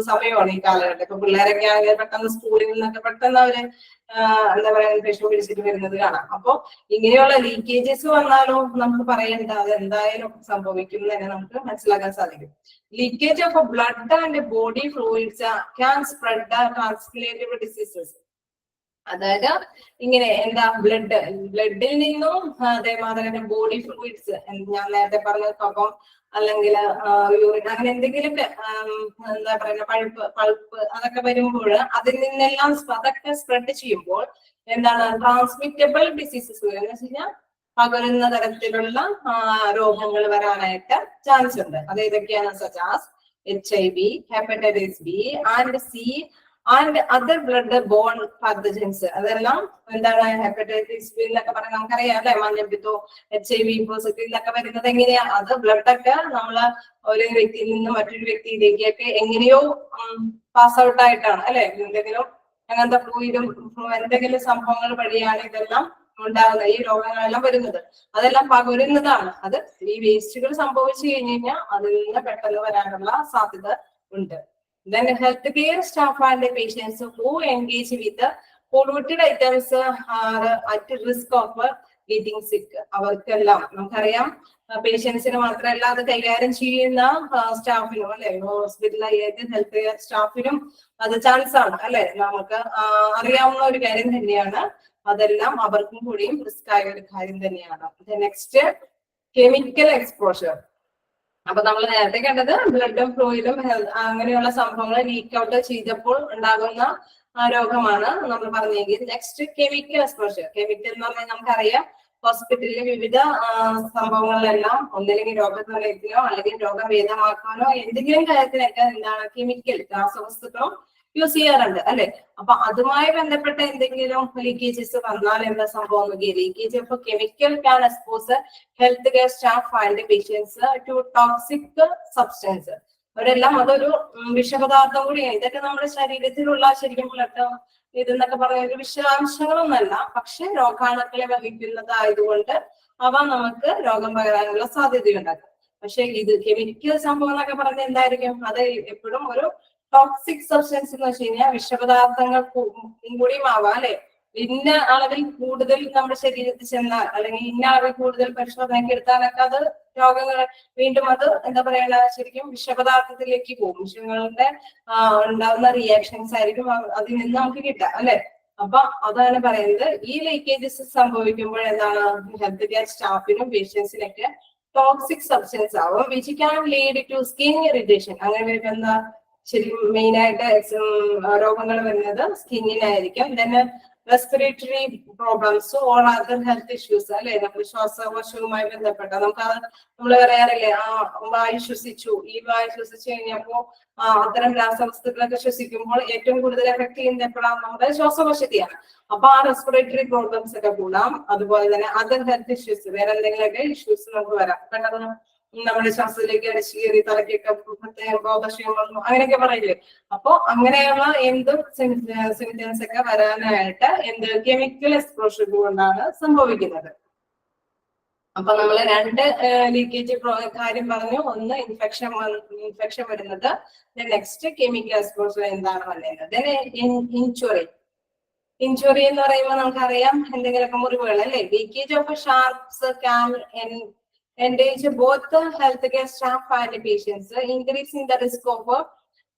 S1: സമയമാണ് ഈ കാലഘട്ടം. ഇപ്പൊ പിള്ളേരൊക്കെ ആണെങ്കിൽ പെട്ടെന്ന് സ്കൂളിൽ നിന്നൊക്കെ പെട്ടെന്ന് അവര് എന്താ പറയാ ഇൻഫെക്ഷൻ പിടിച്ചിട്ട് വരുന്നത് കാണാം. അപ്പൊ ഇങ്ങനെയുള്ള ലീക്കേജസ് വന്നാലും നമുക്ക് പറയേണ്ട അത് എന്തായാലും സംഭവിക്കും എന്ന് തന്നെ നമുക്ക് മനസ്സിലാക്കാൻ സാധിക്കും. Leakage of blood and body fluids can spread transmittable diseases. അതായത് ഇങ്ങനെ എന്താ ബ്ലഡിൽ നിന്നും അതേമാതിരി തന്നെ ബോഡി ഫ്ലൂയിഡ്സ്, ഞാൻ നേരത്തെ പറഞ്ഞ കഫം അല്ലെങ്കിൽ യൂറിൻ അങ്ങനെ എന്തെങ്കിലുമൊക്കെ എന്താ പറയുക പൾപ്പ് അതൊക്കെ വരുമ്പോൾ അതിൽ നിന്നെല്ലാം അതൊക്കെ സ്പ്രെഡ് ചെയ്യുമ്പോൾ എന്താണ് ട്രാൻസ്മിറ്റബിൾ ഡിസീസസ് എന്ന് വെച്ച് കഴിഞ്ഞാൽ പകരുന്ന തരത്തിലുള്ള രോഗങ്ങൾ വരാനായിട്ട് ചാൻസ് ഉണ്ട്. അത് ഏതൊക്കെയാണ്? Such as HIV, hepatitis B and C and other blood borne pathogens. അതെല്ലാം എന്താണ്? ഹെപ്പറ്റൈറ്റിസ് ബി എന്നൊക്കെ പറഞ്ഞാൽ നമുക്കറിയാം അല്ലെ, മഞ്ഞപ്പിത്തോ HIV പോസിറ്റീവ് എന്നൊക്കെ വരുന്നത് എങ്ങനെയാ? അത് ബ്ലഡൊക്കെ നമ്മള് ഒരു വ്യക്തിയിൽ നിന്ന് മറ്റൊരു വ്യക്തിയിലേക്കൊക്കെ എങ്ങനെയോ പാസ് ഔട്ട് ആയിട്ടാണ് അല്ലെ, എന്തെങ്കിലും അങ്ങനത്തെ ഫ്ലൂയിഡും എന്തെങ്കിലും സംഭവങ്ങൾ വഴിയാണ് ഇതെല്ലാം ഉണ്ടാകുന്നത്, ഈ രോഗങ്ങളെല്ലാം വരുന്നത്. അതെല്ലാം പകരുന്നതാണ്. അത് ഈ വേസ്റ്റുകൾ സംഭവിച്ചു കഴിഞ്ഞു കഴിഞ്ഞാൽ അതിൽ നിന്ന് പെട്ടെന്ന് വരാനുള്ള സാധ്യത ഉണ്ട്. Then healthcare staff and the patients who engage with the polluted items are at risk of getting sick. അവർക്കെല്ലാം നമുക്കറിയാം, പേഷ്യൻസിന് മാത്രമല്ല അത് കൈകാര്യം ചെയ്യുന്ന സ്റ്റാഫിനും അല്ലെ, ഹോസ്പിറ്റലായിട്ട് ഹെൽത്ത് കെയർ സ്റ്റാഫിനും അത് ചാൻസ് ആണ് അല്ലെ. നമുക്ക് അറിയാവുന്ന ഒരു കാര്യം തന്നെയാണ്. അതെല്ലാം അവർക്കും കൂടിയും റിസ്ക് ആയ ഒരു കാര്യം തന്നെയാണ്. Next chemical exposure. അപ്പൊ നമ്മൾ നേരത്തെ കണ്ടത് ബ്ലഡും ഫ്ലൂയിഡും അങ്ങനെയുള്ള സംഭവങ്ങൾ ലീക്ക് ഔട്ട് ചെയ്തപ്പോൾ ഉണ്ടാകുന്ന രോഗമാണ് നമ്മൾ പറഞ്ഞെങ്കിൽ. Next chemical exposure. കെമിക്കൽ എന്ന് പറഞ്ഞാൽ നമുക്കറിയാം ഹോസ്പിറ്റലിലെ വിവിധ സംഭവങ്ങളിലെല്ലാം ഒന്നില്ലെങ്കിൽ രോഗനിർണയത്തിനോ അല്ലെങ്കിൽ രോഗം ഭേദമാക്കാനോ എന്തെങ്കിലും കാര്യത്തിനൊക്കെ എന്താണ് കെമിക്കൽ രാസവസ്തുക്കളോ യൂസ് ചെയ്യാറുണ്ട് അല്ലെ. അപ്പൊ അതുമായി ബന്ധപ്പെട്ട എന്തെങ്കിലും ലീക്കേജസ് വന്നാൽ എന്താ സംഭവം? Leakage of chemical can expose health care staff and patients to toxic substance. അവരെല്ലാം അതൊരു വിഷപദാർത്ഥം കൂടിയാണ്. ഇതൊക്കെ നമ്മുടെ ശരീരത്തിലുള്ള ശരിക്കും ബ്ലഡ് ഇതെന്നൊക്കെ പറയുന്ന ഒരു വിഷാംശങ്ങളൊന്നല്ല, പക്ഷെ രോഗാണുക്കളെ വഹിക്കുന്നതായതുകൊണ്ട് അവ നമുക്ക് രോഗം പകരാനുള്ള സാധ്യതയുണ്ടാക്കും. പക്ഷെ ഇത് കെമിക്കൽ സംഭവം എന്നൊക്കെ പറഞ്ഞ എന്തായിരിക്കും, അത് എപ്പോഴും ഒരു ടോക്സിക് സബ്സ്റ്റൻസ് എന്ന് വെച്ച് കഴിഞ്ഞാൽ വിഷപദാർത്ഥങ്ങൾ കൂടിയും ആവാം അല്ലെ. ഇന്ന അളവിൽ കൂടുതൽ നമ്മുടെ ശരീരത്തിൽ ചെന്നാൽ അല്ലെങ്കിൽ ഇന്ന അളവിൽ കൂടുതൽ പരിശോധനയ്ക്ക് എടുത്താലൊക്കെ അത് രോഗങ്ങൾ വീണ്ടും അത് എന്താ പറയണ ശരിക്കും വിഷപദാർത്ഥത്തിലേക്ക് പോകും. വിഷങ്ങളുടെ ഉണ്ടാവുന്ന റിയാക്ഷൻസ് ആയിരിക്കും അതിൽ നിന്ന് നമുക്ക് കിട്ടുക അല്ലെ. അപ്പൊ അതാണ് പറയുന്നത്, ഈ ലീക്കേജസ് സംഭവിക്കുമ്പോൾ എന്താണ് ഹെൽത്ത് കെയർ സ്റ്റാഫിനും പേഷ്യൻസിനൊക്കെ ടോക്സിക് സബ്സ്റ്റൻസ് ആവും which can lead to skin irritation. അങ്ങനെ എന്താ ശരിക്കും മെയിൻ ആയിട്ട് രോഗങ്ങൾ വരുന്നത് സ്കിന്നിനായിരിക്കും. then respiratory problems or other health issues അല്ലെ. നമ്മൾ ശ്വാസകോശവുമായി ബന്ധപ്പെട്ട നമ്മൾ പറയാറില്ലേ, വായു ശ്വസിച്ചു, ഈ വായു ശ്വസിച്ചു കഴിഞ്ഞപ്പോ അത്തരം രാസവസ്തുക്കളൊക്കെ ശ്വസിക്കുമ്പോൾ ഏറ്റവും കൂടുതൽ എഫക്ട് ചെയ്യുന്നത് എപ്പോഴാണ്, നമ്മുടെ ശ്വാസകോശത്തെയാണ്. അപ്പൊ ആ റെസ്പിറേറ്ററി പ്രോബ്ലംസ് ഒക്കെ കൂടാം. അതുപോലെ തന്നെ അതർ ഹെൽത്ത് ഇഷ്യൂസ്, വേറെ എന്തെങ്കിലുമൊക്കെ ഇഷ്യൂസ് നമുക്ക് വരാം. പെട്ടെന്ന് നമ്മുടെ ശ്വാസത്തിലേക്ക് അടിച്ചു കയറി തലക്കൊക്കെ ബോധക്ഷയം വന്നു അങ്ങനെയൊക്കെ പറയില്ലേ. അപ്പൊ അങ്ങനെയുള്ള എന്തും സിംറ്റംസ് ഒക്കെ വരാനായിട്ട് എന്ത് കെമിക്കൽ എക്സ്പോഷർ കൊണ്ടാണ് സംഭവിക്കുന്നത്. അപ്പൊ നമ്മൾ രണ്ട് ലീക്കേജ് കാര്യം പറഞ്ഞു. ഒന്ന് ഇൻഫെക്ഷൻ വരുന്നത്, നെക്സ്റ്റ് കെമിക്കൽ എക്സ്പോഷർ എന്താണ് പറയുന്നത്. ഇഞ്ചുറി എന്ന് പറയുമ്പോൾ നമുക്കറിയാം എന്തെങ്കിലുമൊക്കെ മുറിവുകൾ അല്ലെ. Leakage of sharps can endanger both the healthcare staff and the patients, increasing the risk of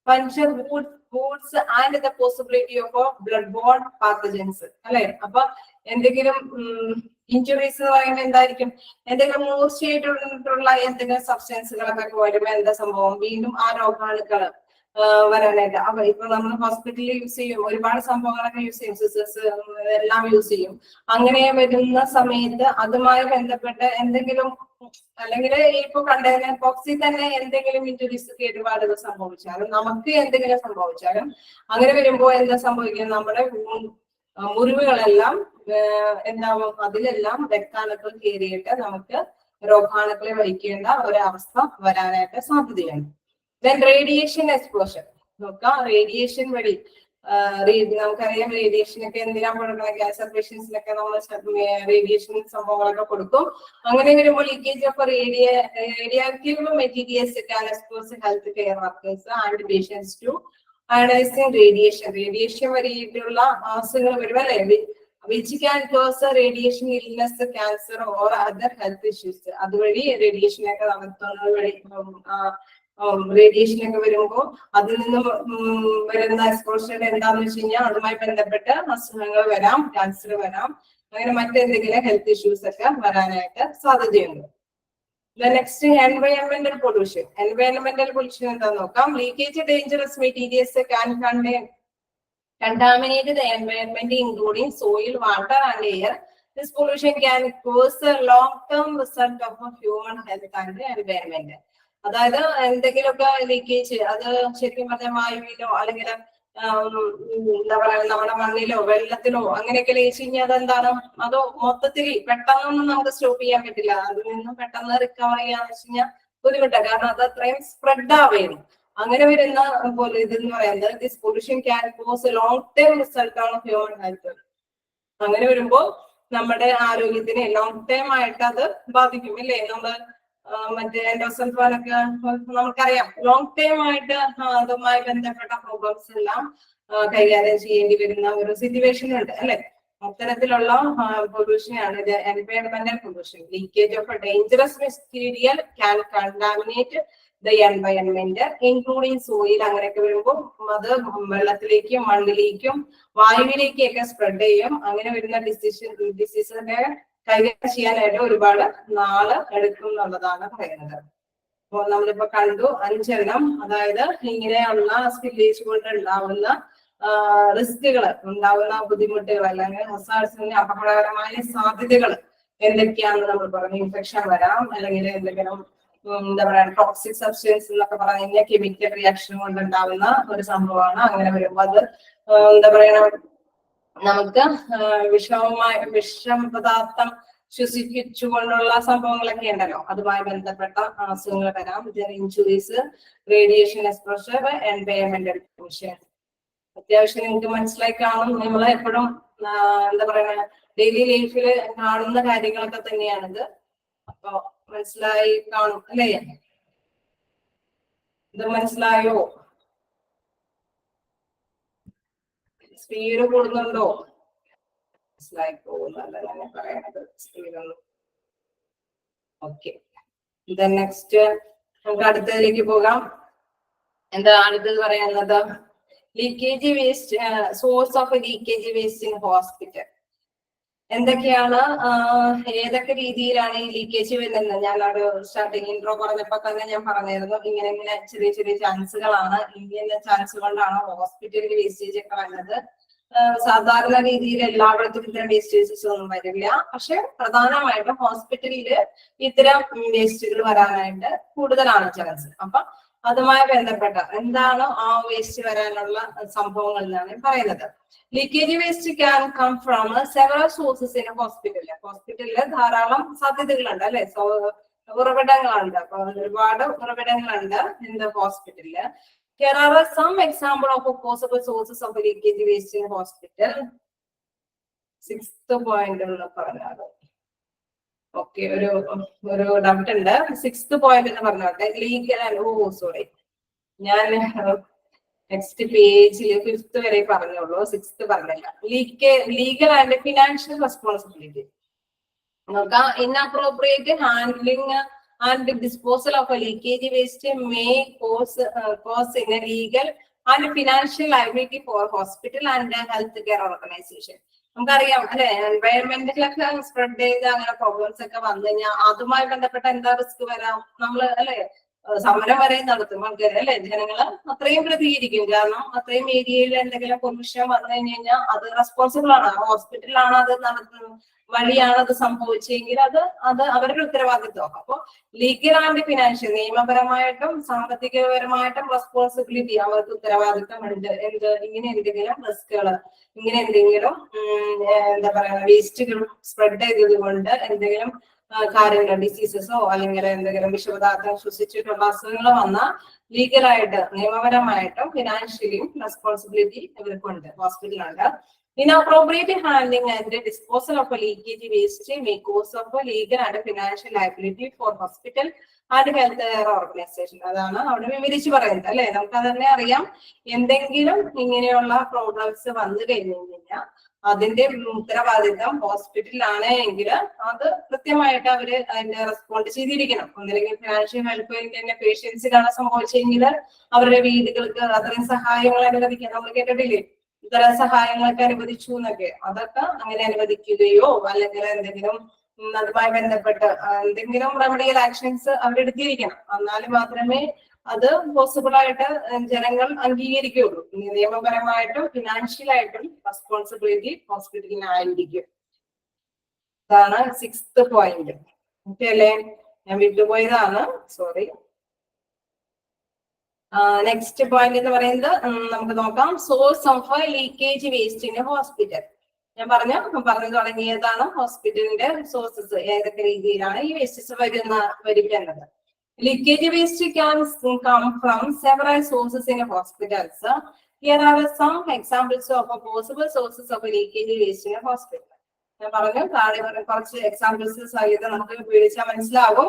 S1: puncture wounds and the possibility of blood-borne pathogens. അല്ലെ. അപ്പൊ എന്തെങ്കിലും ഇഞ്ചുറീസ് എന്ന് പറയുമ്പോൾ എന്തായിരിക്കും, എന്തെങ്കിലും മൂർച്ചയായിട്ടുള്ള എന്തെങ്കിലും സബ്സ്റ്റൻസുകളൊക്കെ വരുമ്പോൾ എന്താ സംഭവം, വീണ്ടും ആ രോഗാണുക്കൾ വരാനായിട്ട്. അപ്പൊ ഇപ്പൊ നമ്മൾ ഹോസ്പിറ്റലിൽ യൂസ് ചെയ്യും, ഒരുപാട് സംഭവങ്ങളൊക്കെ യൂസ് ചെയ്യും, സിസേഴ്സ് എല്ലാം യൂസ് ചെയ്യും. അങ്ങനെ വരുന്ന സമയത്ത് അതുമായി ബന്ധപ്പെട്ട എന്തെങ്കിലും, അല്ലെങ്കിൽ ഇപ്പൊ കണ്ടെയ്നർ ബോക്സിൽ തന്നെ എന്തെങ്കിലും ഇഞ്ചുറീസ് കേടുപാടുകൾ സംഭവിച്ചാലും, നമുക്ക് എന്തെങ്കിലും സംഭവിച്ചാലും, അങ്ങനെ വരുമ്പോൾ എന്താ സംഭവിക്കുന്നത്, നമ്മുടെ മുറിവുകളെല്ലാം എന്താവും, അതിലെല്ലാം രക്താണുക്കൾ കയറിയിട്ട് നമുക്ക് രോഗാണുക്കളെ വഹിക്കേണ്ട ഒരവസ്ഥ വരാനായിട്ട് സാധ്യതയുണ്ട്. Then radiation exposure നോക്കാം. റേഡിയേഷൻ വഴി നമുക്കറിയാം റേഡിയേഷൻ ഒക്കെ എന്തിനാ കൊടുക്കണം, ക്യാൻസർ പേഷ്യൻസിനൊക്കെ നമ്മൾ റേഡിയേഷൻ സംഭവങ്ങളൊക്കെ കൊടുക്കും. അങ്ങനെ വരുമ്പോൾ leakage of radioactive materials can expose health care workers and patients to ionizing radiation. Radiation വഴിയിട്ടുള്ള അസുഖങ്ങൾ വരും അല്ലെ, which can cause radiation illness, cancer or other health issues. അതുവഴി റേഡിയേഷൻ ഒക്കെ നടത്തുന്നത് വഴി റേഡിയേഷൻ ഒക്കെ വരുമ്പോൾ അതിൽ നിന്ന് വരുന്ന എക്സ്പോഷർ എന്താണെന്ന് വെച്ച് കഴിഞ്ഞാൽ അതുമായി ബന്ധപ്പെട്ട് അസുഖങ്ങൾ വരാം, ക്യാൻസർ വരാം, അങ്ങനെ മറ്റെന്തെങ്കിലും ഹെൽത്ത് ഇഷ്യൂസ് ഒക്കെ വരാനായിട്ട് സാധ്യതയുണ്ട്. നെക്സ്റ്റ് എൻവയോൺമെന്റൽ പൊല്യൂഷൻ. എൻവയോൺമെന്റൽ പൊല്യൂഷൻ എന്താന്ന് നോക്കാം. Leakage dangerous materials can contaminate the environment including soil, water and air. This pollution can cause a long-term result of human health and environment. അതായത് എന്തെങ്കിലുമൊക്കെ ലീക്കേജ് അത് ശരിക്കും പറഞ്ഞാൽ വായുവിലോ അല്ലെങ്കിൽ എന്താ പറയാ നമ്മുടെ മണ്ണിലോ വെള്ളത്തിലോ അങ്ങനെയൊക്കെ ലയിച്ചു കഴിഞ്ഞാൽ അതെന്താണ്, അതോ മൊത്തത്തിൽ പെട്ടെന്നൊന്നും നമുക്ക് സ്റ്റോപ്പ് ചെയ്യാൻ പറ്റില്ല. അതിൽ നിന്നും പെട്ടെന്ന് റിക്കവർ ചെയ്യാന്ന് വെച്ച് കഴിഞ്ഞാൽ ബുദ്ധിമുട്ടാണ്, കാരണം അത് അത്രയും സ്പ്രെഡ് ആവുകയും. അങ്ങനെ വരുന്ന പോലെ ഇതെന്ന് പറയുന്നത് this pollution can cos long term result on human health. അങ്ങനെ വരുമ്പോൾ നമ്മുടെ ആരോഗ്യത്തിന് ലോങ് ടേം ആയിട്ട് അത് ബാധിക്കും ഇല്ലേ. നമ്മള് മറ്റേ എൻഡോസൾഫാനൊക്കെ നമുക്കറിയാം ലോങ് ടൈം ആയിട്ട് അതുമായി ബന്ധപ്പെട്ട പ്രോബ്ലംസ് എല്ലാം കൈകാര്യം ചെയ്യേണ്ടി വരുന്ന ഒരു സിറ്റുവേഷൻ ഉണ്ട് അല്ലെ. അത്തരത്തിലുള്ള പൊല്യൂഷനാണ് ഇത് എൻവയോൺമെന്റൽ pollution. Leakage of dangerous material can contaminate the environment including soil. അങ്ങനെയൊക്കെ വരുമ്പോൾ അത് വെള്ളത്തിലേക്കും മണ്ണിലേക്കും വായുവിലേക്കൊക്കെ സ്പ്രെഡ് ചെയ്യും. അങ്ങനെ വരുന്ന ഡിസീസിന്റെ കൈകാര്യം ചെയ്യാനായിട്ട് ഒരുപാട് നാള് എടുക്കും എന്നുള്ളതാണ് പറയുന്നത്. അപ്പൊ നമ്മളിപ്പോ കണ്ടു 5 എണ്ണം. അതായത് ഇങ്ങനെയുള്ള സ്പില്ലേജ് കൊണ്ട് ഉണ്ടാവുന്ന റിസ്കുകൾ, ഉണ്ടാവുന്ന ബുദ്ധിമുട്ടുകൾ അല്ലെങ്കിൽ ഹസാർഡ്സിന് അപകടകരമായ സാധ്യതകൾ എന്തൊക്കെയാണെന്ന് നമ്മൾ പറഞ്ഞു. ഇൻഫെക്ഷൻ വരാം, അല്ലെങ്കിൽ എന്തെങ്കിലും എന്താ പറയാ ടോക്സിക് സബ്സ്റ്റൻസ് എന്നൊക്കെ പറഞ്ഞു കഴിഞ്ഞാൽ കെമിക്കൽ റിയാക്ഷൻ കൊണ്ട് ഉണ്ടാവുന്ന ഒരു സംഭവമാണ്. അങ്ങനെ വരുമ്പോൾ അത് എന്താ പറയണ നമുക്ക് വിഷം പദാർത്ഥം ശ്വസിപ്പിച്ചുകൊണ്ടുള്ള സംഭവങ്ങളൊക്കെ ഉണ്ടല്ലോ, അതുമായി ബന്ധപ്പെട്ട അസുഖങ്ങൾ വരാം. ഇഞ്ചുറീസ്, റേഡിയേഷൻ എക്സ്പോഷർ, എൻവയോൺമെന്റൽ പൊല്യൂഷൻ. അത്യാവശ്യം നിങ്ങൾക്ക് മനസ്സിലായി കാണും. നമ്മൾ എപ്പോഴും എന്താ പറയുക ഡെയിലി ലൈഫിൽ കാണുന്ന കാര്യങ്ങളൊക്കെ തന്നെയാണിത്. അപ്പൊ മനസ്സിലായി കാണും അല്ലേ? ഇത് മനസ്സിലായോ? സ്പീഡ് കൂടുന്നുണ്ടോ? മനസ്സിലായി പോകുന്നല്ല ഞാൻ പറയണത് സ്പീഡൊന്നും. ഓക്കെ, നെക്സ്റ്റ് നമുക്ക് അടുത്തതിലേക്ക് പോകാം. എന്താ അടുത്തത് പറയാനുള്ളത്? Leakage waste, source of leakage waste in hospital. എന്തൊക്കെയാണ്, ഏതൊക്കെ രീതിയിലാണ് ഈ ലീക്കേജ് വരുന്നത്? ഞാൻ ഒരു സ്റ്റാർട്ടിങ് ഇൻട്രോ പറഞ്ഞപ്പോ തന്നെ ഞാൻ പറഞ്ഞിരുന്നു, ഇങ്ങനെ ചെറിയ ചെറിയ ചാൻസുകളാണ്, ഇങ്ങനെ ചാൻസ് കൊണ്ടാണ് ഹോസ്പിറ്റലിൽ വേസ്റ്റേജ് ഒക്കെ വരുന്നത്. സാധാരണ രീതിയിൽ എല്ലായിടത്തും ഇത്തരം വേസ്റ്റേജസ് ഒന്നും വരില്ല. പക്ഷെ പ്രധാനമായിട്ടും ഹോസ്പിറ്റലിൽ ഇത്തരം വേസ്റ്റുകൾ വരാനായിട്ട് കൂടുതലാണ് ചാൻസ്. അപ്പൊ അതുമായി ബന്ധപ്പെട്ട എന്താണ് ആ വേസ്റ്റ് വരാനുള്ള സംഭവങ്ങൾ എന്നാണ് പറയുന്നത്. Leakage waste can come from several sources in ഹോസ്പിറ്റലിൽ. ഹോസ്പിറ്റലില് ധാരാളം സാധ്യതകളുണ്ട് അല്ലെ, ഉറവിടങ്ങളുണ്ട്. അപ്പൊ ഒരുപാട് ഉറവിടങ്ങളുണ്ട് ഇൻ ഹോസ്പിറ്റലില്. Here are some example of possible sources of leakage waste in hospital. 6th point എന്ന് പറഞ്ഞാൽ ഓക്കെ, ഒരു ഡൗട്ട് ഉണ്ട്. 6th പോയിന്റ് എന്ന് പറഞ്ഞോട്ടെ, ലീഗൽ ആൻഡ് സോറി, ഞാൻ നെക്സ്റ്റ് പേജിൽ 5th വരെ പറഞ്ഞോളൂ, 6th പറഞ്ഞില്ല. ലീഗൽ ആൻഡ് ഫിനാൻഷ്യൽ റെസ്പോൺസിബിലിറ്റി നോക്കാം. Inappropriate handling and disposal of a leakage waste may cause in a legal and financial liability for hospital and healthcare organization. നമുക്കറിയാം അല്ലെ, എൻവയൺമെന്റിലൊക്കെ spread ചെയ്ത് അങ്ങനെ പ്രോബ്ലംസ് ഒക്കെ വന്നു കഴിഞ്ഞാൽ അതുമായി ബന്ധപ്പെട്ട എന്താ റിസ്ക് വരാം? നമ്മള് അല്ലെ സമരം വരെ നടത്തും ആൾക്കാർ അല്ലെ, ജനങ്ങള് അത്രയും പ്രതികരിക്കും. കാരണം അത്രയും ഏരിയയിൽ എന്തെങ്കിലും പൊല്യൂഷൻ വന്നു കഴിഞ്ഞാൽ അത് റെസ്പോൺസിബിൾ ആണ്, ഹോസ്പിറ്റലിലാണ് അത് നടത്തുന്നത്, വഴിയാണ് അത് സംഭവിച്ചെങ്കിൽ അത് അവരുടെ ഉത്തരവാദിത്വം. അപ്പൊ ലീഗൽ ആൻഡ് ഫിനാൻഷ്യൽ, നിയമപരമായിട്ടും സാമ്പത്തികപരമായിട്ടും റെസ്പോൺസിബിലിറ്റി അവർക്ക് ഉത്തരവാദിത്വം ഉണ്ട്. ഇങ്ങനെ എന്തെങ്കിലും റിസ്കുകൾ, ഇങ്ങനെ എന്തെങ്കിലും എന്താ പറയുക വേസ്റ്റുകൾ സ്പ്രെഡ് ചെയ്തത് കൊണ്ട് എന്തെങ്കിലും കാര്യങ്ങൾ, ഡിസീസസോ അല്ലെങ്കിൽ എന്തെങ്കിലും വിഷപദാർത്ഥം ശ്വസിച്ചിട്ടുള്ള അസുഖങ്ങൾ വന്നാൽ ലീഗലായിട്ട് നിയമപരമായിട്ടും ഫിനാൻഷ്യലിയും റെസ്പോൺസിബിലിറ്റി ഇവർക്കുണ്ട്, ഹോസ്പിറ്റലുണ്ട്. Inappropriate handling and disposal of a leakage waste may cause of a legal and financial liability for hospital and health organization. അതാണ് അവിടെ വിവരിച്ച് പറയുന്നത് അല്ലെ. നമുക്ക് തന്നെ അറിയാം, എന്തെങ്കിലും ഇങ്ങനെയുള്ള പ്രോബ്ലംസ് വന്നു കഴിഞ്ഞു കഴിഞ്ഞാൽ അതിന്റെ ഉത്തരവാദിത്തം ഹോസ്പിറ്റലിലാണ് എങ്കിൽ അത് കൃത്യമായിട്ട് അവര് അതിന്റെ റെസ്പോണ്ട് ചെയ്തിരിക്കണം. ഒന്നില്ലെങ്കിൽ ഫിനാൻഷ്യൽ ഹെൽപ്പ് തന്നെ പേഷ്യൻസിനാണ് സംഭവിച്ചെങ്കിൽ അവരുടെ വീടുകൾക്ക് അത്രയും സഹായങ്ങൾ അനുവദിക്കാൻ നമ്മൾ കേട്ടിട്ടില്ലേ, ഇത്തരം സഹായങ്ങളൊക്കെ അനുവദിച്ചു എന്നൊക്കെ. അതൊക്കെ അങ്ങനെ അനുവദിക്കുകയോ അല്ലെങ്കിൽ എന്തെങ്കിലും അതുമായി ബന്ധപ്പെട്ട് എന്തെങ്കിലും റെമഡിയൽ ആക്ഷൻസ് അവരെടുത്തിരിക്കണം. എന്നാൽ മാത്രമേ അത് പോസിബിൾ ആയിട്ട് ജനങ്ങൾ അംഗീകരിക്കുകയുള്ളൂ. നിയമപരമായിട്ടും ഫിനാൻഷ്യലായിട്ടും റെസ്പോൺസിബിലിറ്റി ഹോസ്പിറ്റലിനായിരിക്കും. അതാണ് 6th പോയിന്റ്. ഓക്കെ അല്ലേ, ഞാൻ വിട്ടുപോയതാണ്, സോറി. നെക്സ്റ്റ് പോയിന്റ് എന്ന് പറയുന്നത് നമുക്ക് നോക്കാം. Source of leakage waste in hospital. ഞാൻ പറഞ്ഞു തുടങ്ങിയതാണ് ഹോസ്പിറ്റലിന്റെ സോഴ്സസ്, ഏതൊക്കെ രീതിയിലാണ് ഈ വേസ്റ്റസ് വരുന്നത്. Leakage waste can come from several sources in hospitals. Here are some examples of possible sources of leakage waste in hospital. ഞാൻ പറഞ്ഞു താഴെ കുറച്ച് എക്സാമ്പിൾസ് സഹിതം നമുക്ക് ഉപയോഗിച്ചാൽ മനസ്സിലാവും.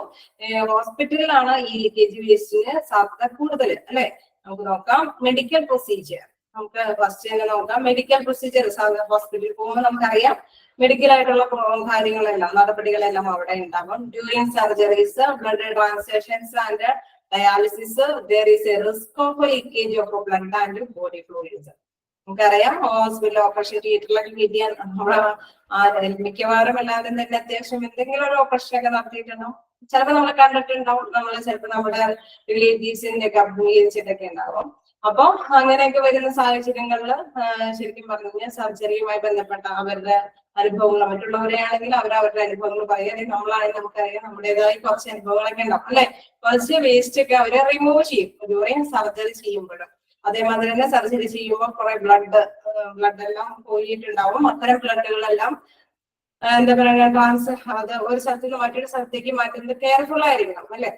S1: ഹോസ്പിറ്റലിലാണ് ഈ ലീക്കേജ് വേസ്റ്റിന് സാധ്യത കൂടുതൽ അല്ലെ. നമുക്ക് നോക്കാം മെഡിക്കൽ പ്രൊസീജിയർ. നമുക്ക് ഫസ്റ്റ് തന്നെ നോക്കാം മെഡിക്കൽ പ്രൊസീജിയർ. ഹോസ്പിറ്റലിൽ പോകുമ്പോൾ നമുക്കറിയാം മെഡിക്കൽ ആയിട്ടുള്ള കാര്യങ്ങളെല്ലാം, നടപടികളെല്ലാം അവിടെ ഉണ്ടാകും. During surgeries, blood transfusions and dialysis there is a risk of leakage of blood and body fluids. നമുക്കറിയാം ഹോസ്പിറ്റൽ ഓപ്പറേഷൻ തിയേറ്ററിലൊക്കെ കിട്ടിയാൽ മിക്കവാറും എല്ലാവരും തന്നെ അത്യാവശ്യം എന്തെങ്കിലും ഒരു ഓപ്പറേഷൻ ഒക്കെ നടത്തിയിട്ടുണ്ടാവും. ചിലപ്പോൾ നമ്മൾ കണ്ടിട്ടുണ്ടാവും, നമ്മൾ ചിലപ്പോൾ നമ്മുടെ റിലേറ്റീവ്സിന്റെ ഒക്കെ അഭിമുഖീകരിച്ചിട്ടൊക്കെ ഉണ്ടാവും. അപ്പൊ അങ്ങനെയൊക്കെ വരുന്ന സാഹചര്യങ്ങളിൽ ശരിക്കും പറഞ്ഞു കഴിഞ്ഞാൽ സർജറിയുമായി ബന്ധപ്പെട്ട അവരുടെ അനുഭവങ്ങൾ, മറ്റുള്ളവരെ ആണെങ്കിൽ അവരവരുടെ അനുഭവങ്ങൾ പറയുക, അല്ലെങ്കിൽ നമ്മളാണെങ്കിൽ നമുക്കറിയാം നമ്മുടേതായ കുറച്ച് അനുഭവങ്ങളൊക്കെ ഉണ്ടാവും അല്ലെ. കുറച്ച് വേസ്റ്റ് ഒക്കെ അവര് റിമൂവ് ചെയ്യും ഡ്യൂറിങ് സർജറി ചെയ്യുമ്പോഴും. അതേമാതിരി തന്നെ സർജറി ചെയ്യുമ്പോൾ കുറെ ബ്ലഡ് എല്ലാം പോയിട്ടുണ്ടാവും. അത്തരം ബ്ലഡുകളെല്ലാം എന്താ പറയുക ട്രാൻസ്ഫർ, അത് ഒരു സ്ഥലത്ത് നിന്ന് മറ്റൊരു സ്ഥലത്തേക്ക് മാറ്റുന്നത് കെയർഫുൾ ആയിരിക്കണം അല്ലെ.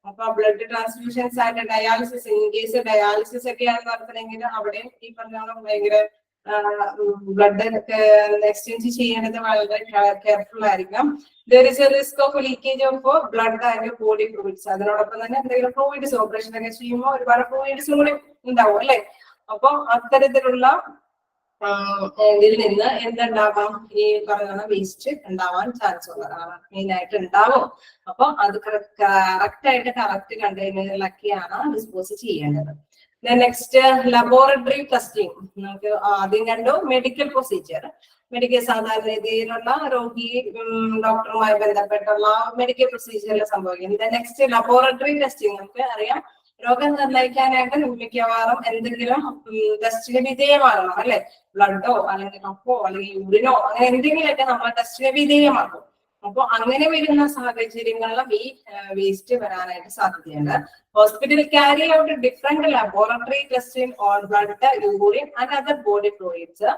S1: അപ്പൊ ബ്ലഡ് ട്രാൻസ്ഫ്യൂഷൻസ് ആയിട്ട് ഡയാലിസിസ്, ഇൻ കേസ് ഡയാലിസിസ് ഒക്കെയാണ് നടത്തുന്നതെങ്കിൽ അവിടെ ഈ പറഞ്ഞ ഭയങ്കര ബ്ലഡ് എക്സ്ചേഞ്ച് ചെയ്യേണ്ടത് വളരെ കെയർഫുൾ ആയിരിക്കണം. There is A risk of leakage of blood and body fluids. അതിനോടൊപ്പം തന്നെ എന്തെങ്കിലും ഫ്ലൂയിഡ്സ് ഓപ്പറേഷൻ ഒക്കെ ചെയ്യുമ്പോൾ ഒരുപാട് ഫ്ലൂയിഡ്സും കൂടി ഉണ്ടാവും അല്ലെ. അപ്പൊ അത്തരത്തിലുള്ള ഇതിൽ നിന്ന് എന്തുണ്ടാവാം, ഈ പറയുന്ന വേസ്റ്റ് ഉണ്ടാവാൻ ചാൻസ് ഉള്ളതാണ്, മെയിൻ ആയിട്ട് ഉണ്ടാവും. അപ്പൊ അത് കറക്റ്റ് കണ്ടെയ്നറിലൊക്കെയാണ് ഡിസ്പോസ് ചെയ്യേണ്ടത്. Next laboratory testing. നമുക്ക് ആദ്യം കണ്ടു മെഡിക്കൽ പ്രൊസീജിയർ. മെഡിക്കൽ സാധാരണ രീതിയിലുള്ള രോഗി ഡോക്ടറുമായി ബന്ധപ്പെട്ടുള്ള മെഡിക്കൽ പ്രൊസീജിയറിൽ സംഭവിക്കുന്നത്. Next laboratory testing. നമുക്ക് അറിയാം രോഗം നിർണ്ണയിക്കാനായിട്ട് മിക്കവാറും എന്തെങ്കിലും ടെസ്റ്റിന് വിധേയമാകണം അല്ലെ. ബ്ലഡോ അല്ലെങ്കിൽ കഫോ അല്ലെങ്കിൽ യൂറിനോ അങ്ങനെ എന്തെങ്കിലുമൊക്കെ നമ്മൾ ടെസ്റ്റിന് വിധേയമാക്കും. അപ്പൊ അങ്ങനെ വരുന്ന സാഹചര്യങ്ങളിലും ഈ വേസ്റ്റ് വരാനായിട്ട് സാധ്യതയുണ്ട്. Hospital carry out different laboratory testing on blood, urine and other body fluids.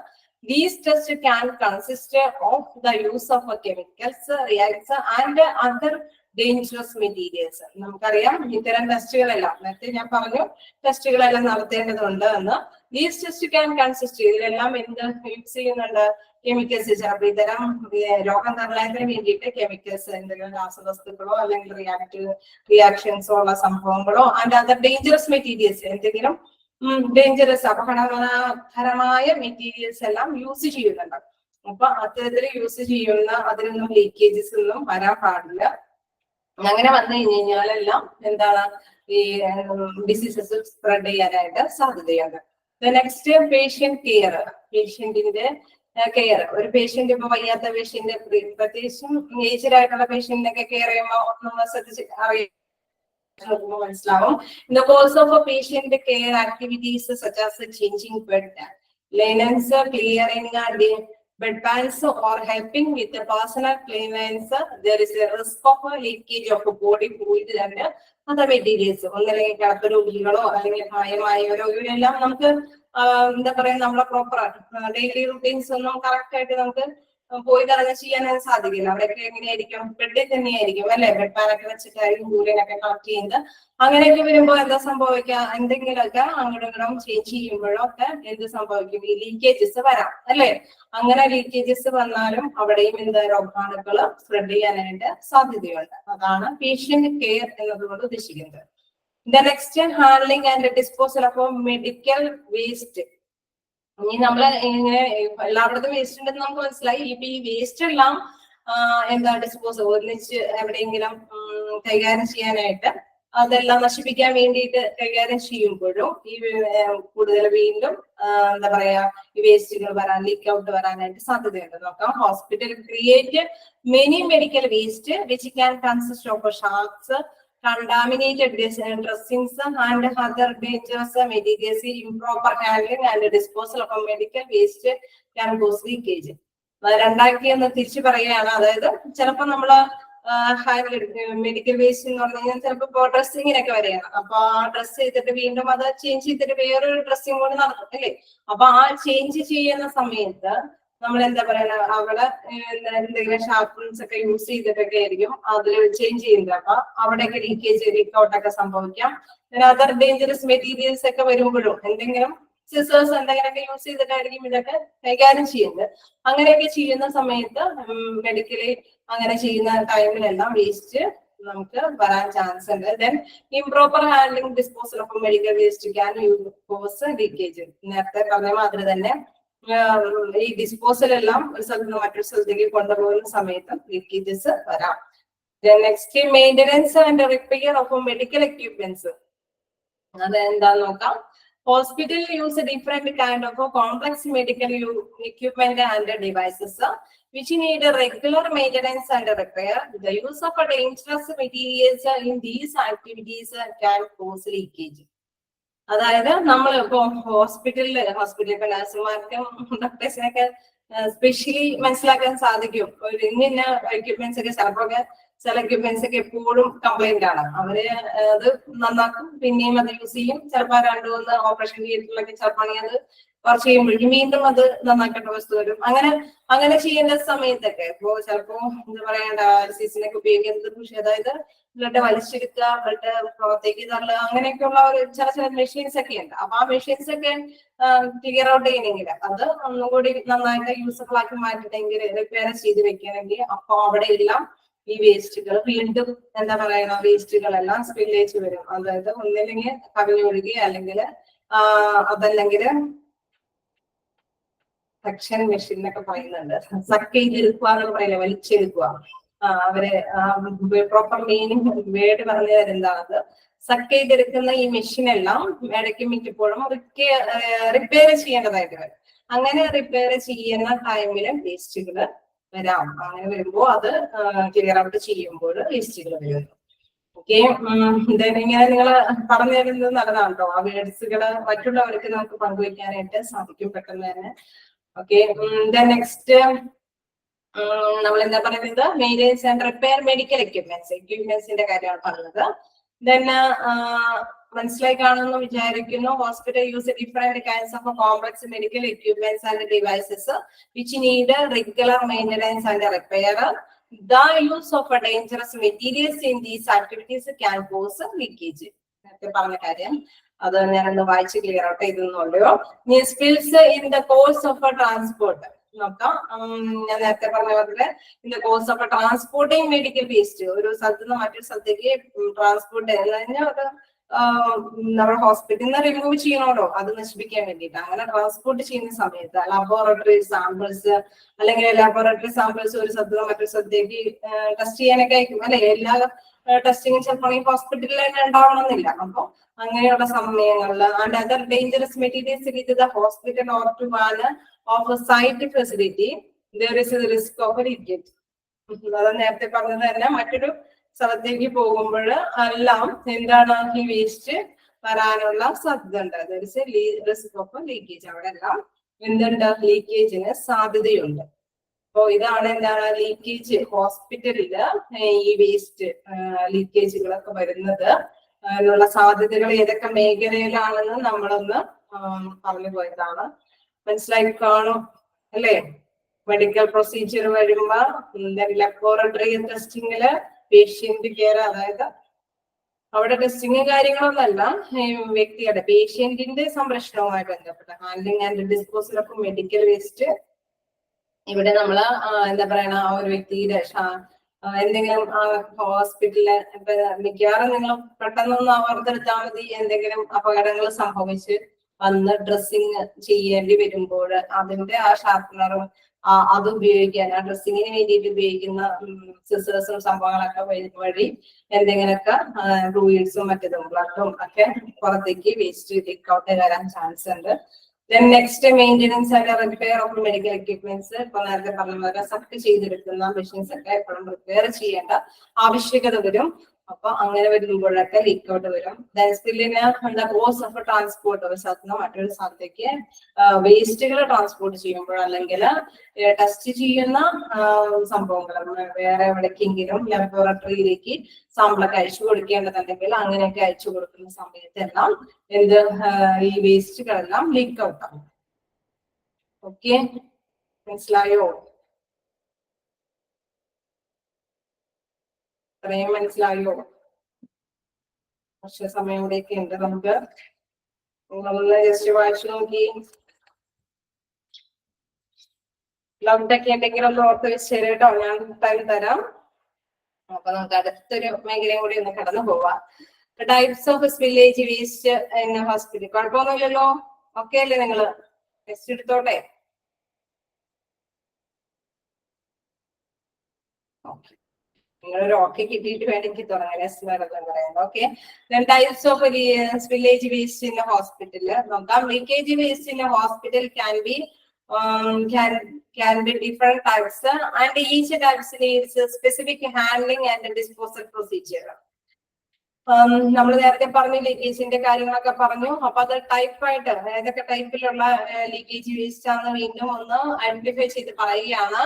S1: These tests can consist of the use of chemicals, reacts and other dangerous materials. നമുക്കറിയാം ഇത്തരം ടെസ്റ്റുകളെല്ലാം നേരത്തെ ഞാൻ പറഞ്ഞു ടെസ്റ്റുകളെല്ലാം നടത്തേണ്ടതുണ്ട് എന്ന്. These tests can consist, ഇതിലെല്ലാം എന്ത് use ചെയ്യുന്നുണ്ട്, കെമിക്കൽസ്. ചിലപ്പോൾ ഇത്തരം രോഗനിർണയത്തിന് വേണ്ടിയിട്ട് കെമിക്കൽസ്, എന്തെങ്കിലും രാസവസ്തുക്കളോ അല്ലെങ്കിൽ റിയാക്ഷൻസോ ഉള്ള സംഭവങ്ങളോ ആൻഡ് അതർ ഡേഞ്ചറസ് മെറ്റീരിയൽസ്, എന്തെങ്കിലും ഡേഞ്ചറസ് അപകടകരമായ മെറ്റീരിയൽസ് എല്ലാം യൂസ് ചെയ്യുന്നുണ്ട്. അപ്പൊ അത്തരത്തിൽ യൂസ് ചെയ്യുന്ന അതിലൊന്നും ലീക്കേജസ് ഒന്നും വരാൻ പാടില്ല. അങ്ങനെ വന്നു കഴിഞ്ഞാലെല്ലാം എന്താണ് ഈ ഡിസീസസ് സ്പ്രെഡ് ചെയ്യാനായിട്ട് സാധ്യതയുണ്ട്. Next patient care. പേഷ്യന്റിന്റെ കെയർ. ഒരു പേഷ്യന്റ് ഇപ്പൊ വയ്യാത്ത പേഷ്യന്റ്, പ്രത്യേകിച്ചും ഏജ്ഡ് ആയിട്ടുള്ള പേഷ്യന്റിനൊക്കെ കെയർ ചെയ്യുമ്പോൾ നമ്മൾ ശ്രദ്ധിച്ച് അറിയാം മനസ്സിലാവും. In the course of a patient care activities such as changing bed linens, clearing bedpans or helping with the personal cleanliness, there is a risk of a leakage of body fluid and other materials. ഒന്നല്ലെങ്കിൽ കിടക്കരോഗികളോ അല്ലെങ്കിൽ പ്രായമായവരോ ഇവരെല്ലാം നമുക്ക് എന്താ പറയാ നമ്മളെ proper daily routines ഒന്നും correct ആയിട്ട് നമുക്ക് പോയി കറങ്ങി ചെയ്യാനായിട്ട് സാധിക്കില്ല. അവിടെയൊക്കെ എങ്ങനെയായിരിക്കും, ബെഡിൽ തന്നെയായിരിക്കും അല്ലെ, ബെഡ് പാനൊക്കെ വെച്ചിട്ടായിരിക്കും യൂറിനൊക്കെ കളക്ട് ചെയ്യുന്നത്. അങ്ങനെയൊക്കെ വരുമ്പോ എന്താ സംഭവിക്കുക, എന്തെങ്കിലുമൊക്കെ അങ്ങോട്ടും ചേഞ്ച് ചെയ്യുമ്പോഴോ ഒക്കെ എന്ത് സംഭവിക്കും, ഈ ലീക്കേജസ് വരാം അല്ലെ. അങ്ങനെ ലീക്കേജസ് വന്നാലും അവിടെയും എന്താ രോഗാണുക്കൾ സ്പ്രെഡ് ചെയ്യാനായിട്ട് സാധ്യതയുണ്ട്. അതാണ് പേഷ്യന്റ് കെയർ എന്നതുകൊണ്ട് ഉദ്ദേശിക്കുന്നത്. Next handling and disposal of medical waste. ഇനി നമ്മള് ഇങ്ങനെ എല്ലായിടത്തും വേസ്റ്റ് ഉണ്ടെന്ന് നമുക്ക് മനസ്സിലായി. ഇപ്പൊ ഈ വേസ്റ്റ് എല്ലാം എന്താ ഡിസ്പോസ് ഒന്നിച്ച് എവിടെയെങ്കിലും കൈകാര്യം ചെയ്യാനായിട്ട്, അതെല്ലാം നശിപ്പിക്കാൻ വേണ്ടിയിട്ട് കൈകാര്യം ചെയ്യുമ്പോഴും ഈ കൂടുതൽ വീണ്ടും എന്താ പറയാ ഈ വേസ്റ്റുകൾ വരാൻ, ലീക്ക് ഔട്ട് വരാനായിട്ട് സാധ്യതയുണ്ട്. നോക്കാം. Hospital create many medical waste which can consist of sharps, contaminated dressings and other dangerous materials. Improper handling and disposal of medical waste can cause leakage. രണ്ടാക്കി എന്ന് തിരിച്ചു പറയുകയാണ്. അതായത് ചിലപ്പോൾ നമ്മള് മെഡിക്കൽ വേസ്റ്റ് എന്ന് പറഞ്ഞു കഴിഞ്ഞാൽ ചിലപ്പോ ഡ്രസ്സിങ്ങിനൊക്കെ വരെയാണ്. അപ്പൊ ആ ഡ്രസ് ചെയ്തിട്ട് വീണ്ടും അത് ചേഞ്ച് ചെയ്തിട്ട് വേറൊരു ഡ്രസ്സിങ് കൂടി നടക്കും അല്ലേ. അപ്പൊ ആ ചേഞ്ച് ചെയ്യുന്ന സമയത്ത് നമ്മൾ എന്താ പറയുക, അവിടെ എന്തെങ്കിലും ഷാർപ്പൻസ് ഒക്കെ യൂസ് ചെയ്തിട്ടൊക്കെ ആയിരിക്കും അതിൽ ചേഞ്ച് ചെയ്യുന്നത്. അപ്പൊ അവിടെയൊക്കെ ലീക്ക് ഔട്ടൊക്കെ സംഭവിക്കാം. അതർ ഡേഞ്ചറസ് മെറ്റീരിയൽസ് ഒക്കെ വരുമ്പോഴും എന്തെങ്കിലും സിസേഴ്സ് എന്തെങ്കിലുമൊക്കെ യൂസ് ചെയ്തിട്ടായിരിക്കും ഇതൊക്കെ കൈകാര്യം ചെയ്യുന്നത്. അങ്ങനെയൊക്കെ ചെയ്യുന്ന സമയത്ത് മെഡിക്കലി അങ്ങനെ ചെയ്യുന്ന ടൈമിലെല്ലാം വേസ്റ്റ് നമുക്ക് വരാൻ ചാൻസ് ഉണ്ട്. Then improper handling disposal of medical waste can cos leakage. നേരത്തെ പറഞ്ഞ മാതിരി തന്നെ ഈ ഡിസ്പോസൽ എല്ലാം ഒരു സ്ഥലത്ത് നിന്ന് മറ്റൊരു സ്ഥലത്തേക്ക് കൊണ്ടുപോകുന്ന സമയത്ത് ലീക്കേജസ് വരാം. Next maintenance and repair of medical equipments. അത് എന്താന്ന് നോക്കാം. Hospital use different kind of complex medical equipment and devices which need regular maintenance and repair. The use of dangerous materials in these activities can cause leakage. അതായത് നമ്മൾ ഇപ്പൊ ഹോസ്പിറ്റലിൽ ഇപ്പൊ നഴ്സുമാർക്കും ഡോക്ടേഴ്സിനൊക്കെ specially മനസ്സിലാക്കാൻ സാധിക്കും. ഇന്ന എക്യുപ്മെന്റ്സ് ഒക്കെ ചില എക്യുപ്മെന്റ്സ് ഒക്കെ എപ്പോഴും കംപ്ലൈന്റ് ആണ്. അവര് അത് നന്നാക്കും, പിന്നെയും അത് യൂസ് ചെയ്യും. ചിലപ്പോൾ 2-3 ഓപ്പറേഷൻ തിയേറ്ററിലൊക്കെ ചിലപ്പോൾ അത് കുറച്ച് കഴിയുമ്പോഴേക്കും വീണ്ടും അത് നന്നാക്കേണ്ട വസ്തു വരും. അങ്ങനെ ചെയ്യുന്ന സമയത്തൊക്കെ ഇപ്പോ ചിലപ്പോ എന്താ പറയാ ഡയാലിസിസിനൊക്കെ ഉപയോഗിക്കുന്നത്, പക്ഷെ അതായത് ബ്ലഡ് വലിച്ചെടുക്കുക, ബ്ലഡ് പുറത്തേക്ക് തള്ളുക, അങ്ങനെയൊക്കെയുള്ള ഒരു ചില മെഷീൻസ് ഒക്കെ ഉണ്ട്. അപ്പൊ ആ മെഷീൻസ് ഒക്കെ ക്ലിയർ ഔട്ട് ചെയ്യണമെങ്കിൽ, അത് ഒന്നുകൂടി നന്നായിട്ട് യൂസബിൾ ആക്കി മാറ്റണമെങ്കിൽ, റിപ്പയർ ചെയ്ത് വെക്കണമെങ്കിൽ, അപ്പൊ അവിടെ എല്ലാം ഈ വേസ്റ്റുകൾ വീണ്ടും എന്താ പറയുക വേസ്റ്റുകളെല്ലാം സ്പില്ലേജ് വരും. അതായത് ഒന്നില്ലെങ്കിൽ കവിഞ്ഞൊഴുകി, അല്ലെങ്കിൽ അതല്ലെങ്കിൽ സക്ഷൻ മെഷീൻ എന്നൊക്കെ പറയുന്നുണ്ട്, സക്ക് ചെയ്തെടുക്കുക എന്നൊക്കെ പറയുന്നത് വലിച്ചെടുക്കുക. അവര് പ്രോപ്പർ മീനിങ് വേർഡ് പറഞ്ഞു തരുന്നതാണ്. സക്ക് ചെയ്തെടുക്കുന്ന ഈ മെഷീനെല്ലാം ഇടയ്ക്ക് മിക്കപ്പോഴും റിപ്പയർ ചെയ്യേണ്ടതായിട്ട് വരും. അങ്ങനെ റിപ്പയർ ചെയ്യുന്ന ടൈമില് വേസ്റ്റുകൾ വരാം. അങ്ങനെ വരുമ്പോ അത് ക്ലിയർ ഔട്ട് ചെയ്യുമ്പോൾ വേസ്റ്റുകൾ വരും. ഓക്കെ, ഇങ്ങനെ നിങ്ങൾ പറഞ്ഞു തരുന്നത് നല്ലതാണ് കേട്ടോ. ആ വേർഡ്സുകള് മറ്റുള്ളവർക്ക് നമുക്ക് പങ്കുവയ്ക്കാനായിട്ട് സാധിക്കും പെട്ടെന്ന് തന്നെ. ഓക്കെ, നെക്സ്റ്റ് നമ്മൾ എന്താ പറയുന്നത്, മെയിൻ്റെനൻസ് ആൻഡ് റിപ്പയർ മെഡിക്കൽ എക്യുപ്മെന്റ്സിന്റെ കാര്യമാണ് പറഞ്ഞത്. മനസ്സിലായി കാണുമെന്ന് വിചാരിക്കുന്നു. Hospital use different kinds of complex medical equipments and devices which need regular maintenance and repair. The use of dangerous materials in these activities can cause leakage. നേരത്തെ പറഞ്ഞ കാര്യം അത് ഞാനൊന്ന് വായിച്ച് ക്ലിയർ ഔട്ട് ചെയ്തെന്നുള്ളൂ. Spills in the course of transport നോക്കാം. ഞാൻ നേരത്തെ പറഞ്ഞ പോലെ in the course of transporting medical waste, ഒരു സ്ഥലത്ത് നിന്ന് മറ്റൊരു സ്ഥലത്തേക്ക് ട്രാൻസ്പോർട്ട് ചെയ്യുന്നതിന് നമ്മുടെ ഹോസ്പിറ്റലിൽ നിന്ന് റിമൂവ് ചെയ്യണമല്ലോ, അത് നശിപ്പിക്കാൻ വേണ്ടിയിട്ട്. അങ്ങനെ ട്രാൻസ്പോർട്ട് ചെയ്യുന്ന സമയത്ത് ലബോറട്ടറി സാമ്പിൾസ്, അല്ലെങ്കിൽ ലാബോറട്ടറി സാമ്പിൾസ് ഒരു സ്ഥലത്ത് നിന്ന് മറ്റൊരു സ്ഥലത്തേക്ക് ടെസ്റ്റ് ചെയ്യാനൊക്കെ അയക്കും അല്ലെ. എല്ലാ ടെസ്റ്റിങ്ങും ചിലപ്പോൾ ഈ ഹോസ്പിറ്റലിൽ തന്നെ ഉണ്ടാവണമെന്നില്ല. അപ്പൊ അങ്ങനെയുള്ള സമയങ്ങളിൽ and other dangerous materials with the hospital or to an off site facility there is risk of leakage. അത് നേരത്തെ പറഞ്ഞത് തന്നെ, മറ്റൊരു സ്ഥലത്തേക്ക് പോകുമ്പോൾ എല്ലാം എന്താണ് ഈ വേസ്റ്റ് വരാനുള്ള സാധ്യത ഉണ്ട്. റിസ്ക് ഓഫ് ലീക്കേജ്, അവിടെ എല്ലാം എന്തുണ്ട്, ലീക്കേജിന് സാധ്യതയുണ്ട്. അപ്പോ ഇതാണ് എന്താണ് ലീക്കേജ്. ഹോസ്പിറ്റലില് ഈ വേസ്റ്റ് ലീക്കേജുകളൊക്കെ വരുന്നത് അതിനുള്ള സാധ്യതകൾ ഏതൊക്കെ മേഖലയിലാണെന്ന് നമ്മളൊന്ന് പറഞ്ഞു പോയതാണ്. മനസ്സിലാക്കി കാണും അല്ലേ. മെഡിക്കൽ പ്രൊസീജിയർ വരുമ്പോ ലബോറട്ടറി ടെസ്റ്റിങ്ങില് പേഷ്യന്റ് കെയർ, അതായത് അവിടെ ടെസ്റ്റിങ് കാര്യങ്ങളൊന്നല്ല, വ്യക്തിയുടെ പേഷ്യന്റിന്റെ സംരക്ഷണവുമായി ബന്ധപ്പെട്ട handling and disposal of medical waste. ഇവിടെ നമ്മള് എന്താ പറയണ ആ ഒരു വ്യക്തിയുടെ എന്തെങ്കിലും ഹോസ്പിറ്റലില് ഇപ്പൊ മിക്കവാറും നിങ്ങൾ പെട്ടെന്നൊന്ന് ഓർത്തെടുത്താൽ മതി, എന്തെങ്കിലും അപകടങ്ങൾ സംഭവിച്ച് വന്ന് ഡ്രസ്സിങ് ചെയ്യേണ്ടി വരുമ്പോൾ അതിന്റെ ആ ഷാർപ്പനറും അത് ഉപയോഗിക്കാൻ, ആ ഡ്രസ്സിങ്ങിന് വേണ്ടിയിട്ട് ഉപയോഗിക്കുന്ന സിസേഴ്സും സംഭവങ്ങളൊക്കെ വഴി എന്തെങ്കിലുമൊക്കെ ഫ്ലൂയിഡ്സും മറ്റേതും ബ്ലഡും ഒക്കെ പുറത്തേക്ക് വേസ്റ്റ് ലീക്ക് ഔട്ട് വരാൻ ചാൻസ് ഉണ്ട്. Next maintenance and repair of medical equipments. ഇപ്പൊ നേരത്തെ പറഞ്ഞ പോലെ സക്ക് ചെയ്തെടുക്കുന്ന മെഷീൻസ് ഒക്കെ എപ്പോഴും റിപ്പയർ ചെയ്യേണ്ട ആവശ്യകത വരും. അപ്പൊ അങ്ങനെ വരുമ്പോഴൊക്കെ ലീക്ക് ഔട്ട് വരും. കോഴ്സ് ഓഫ് ട്രാൻസ്പോർട്ട്, ഒരു സ്ഥലത്ത് നിന്ന് മറ്റൊരു സ്ഥലത്തേക്ക് വേസ്റ്റുകൾ ട്രാൻസ്പോർട്ട് ചെയ്യുമ്പോൾ, അല്ലെങ്കിൽ ടെസ്റ്റ് ചെയ്യുന്ന സംഭവങ്ങൾ വേറെ എവിടേക്കെങ്കിലും ലബോറട്ടറിയിലേക്ക് സാമ്പിളൊക്കെ അയച്ചു കൊടുക്കേണ്ടതുണ്ടെങ്കിൽ അങ്ങനെയൊക്കെ അയച്ചു കൊടുക്കുന്ന സമയത്തെല്ലാം ഈ വേസ്റ്റുകളെല്ലാം ലീക്ക് ഔട്ട് ആവും. ഓക്കെ, മനസ്സിലായോ? ഇത്രയും മനസ്സിലായോ? കുറച്ച് സമയം കൂടെയൊക്കെ ഉണ്ട് നമുക്ക്. നിങ്ങളൊന്ന് ജസ്റ്റ് വായിച്ചു നോക്കി. ഡൗട്ടൊക്കെ ഉണ്ടെങ്കിൽ ഒന്ന് ഓർത്ത് വെച്ച് തരാം കേട്ടോ, ഞാൻ ടൈം തരാം. അപ്പൊ നമുക്ക് അടുത്തൊരു മേഖലയും കൂടി ഒന്ന് കടന്നു പോവാം. Types of spillage waste in hospital. കുഴപ്പമൊന്നുമില്ലല്ലോ, ഓക്കെ അല്ലേ? നിങ്ങള് ടെസ്റ്റ് എടുത്തോട്ടെ. ഓക്കെ, നിങ്ങളൊരു ഓക്കെ കിട്ടിയിട്ട് വേണമെങ്കിൽ തുടങ്ങാൻ നെക്സ്റ്റ് പറയാം. Okay, types of spillage waste in hospital നോക്കാം. Leakage waste in hospital can be different types and each types needs specific handling and disposal procedure. നമ്മൾ നേരത്തെ പറഞ്ഞു ലീക്കേജിന്റെ കാര്യങ്ങളൊക്കെ പറഞ്ഞു. അപ്പൊ അത് ടൈപ്പായിട്ട് ഏതൊക്കെ ടൈപ്പിലുള്ള ലീക്കേജ് വേസ്റ്റ് ആണ് വീണ്ടും ഒന്ന് ഐഡന്റിഫൈ ചെയ്ത് പറയുകയാണ്.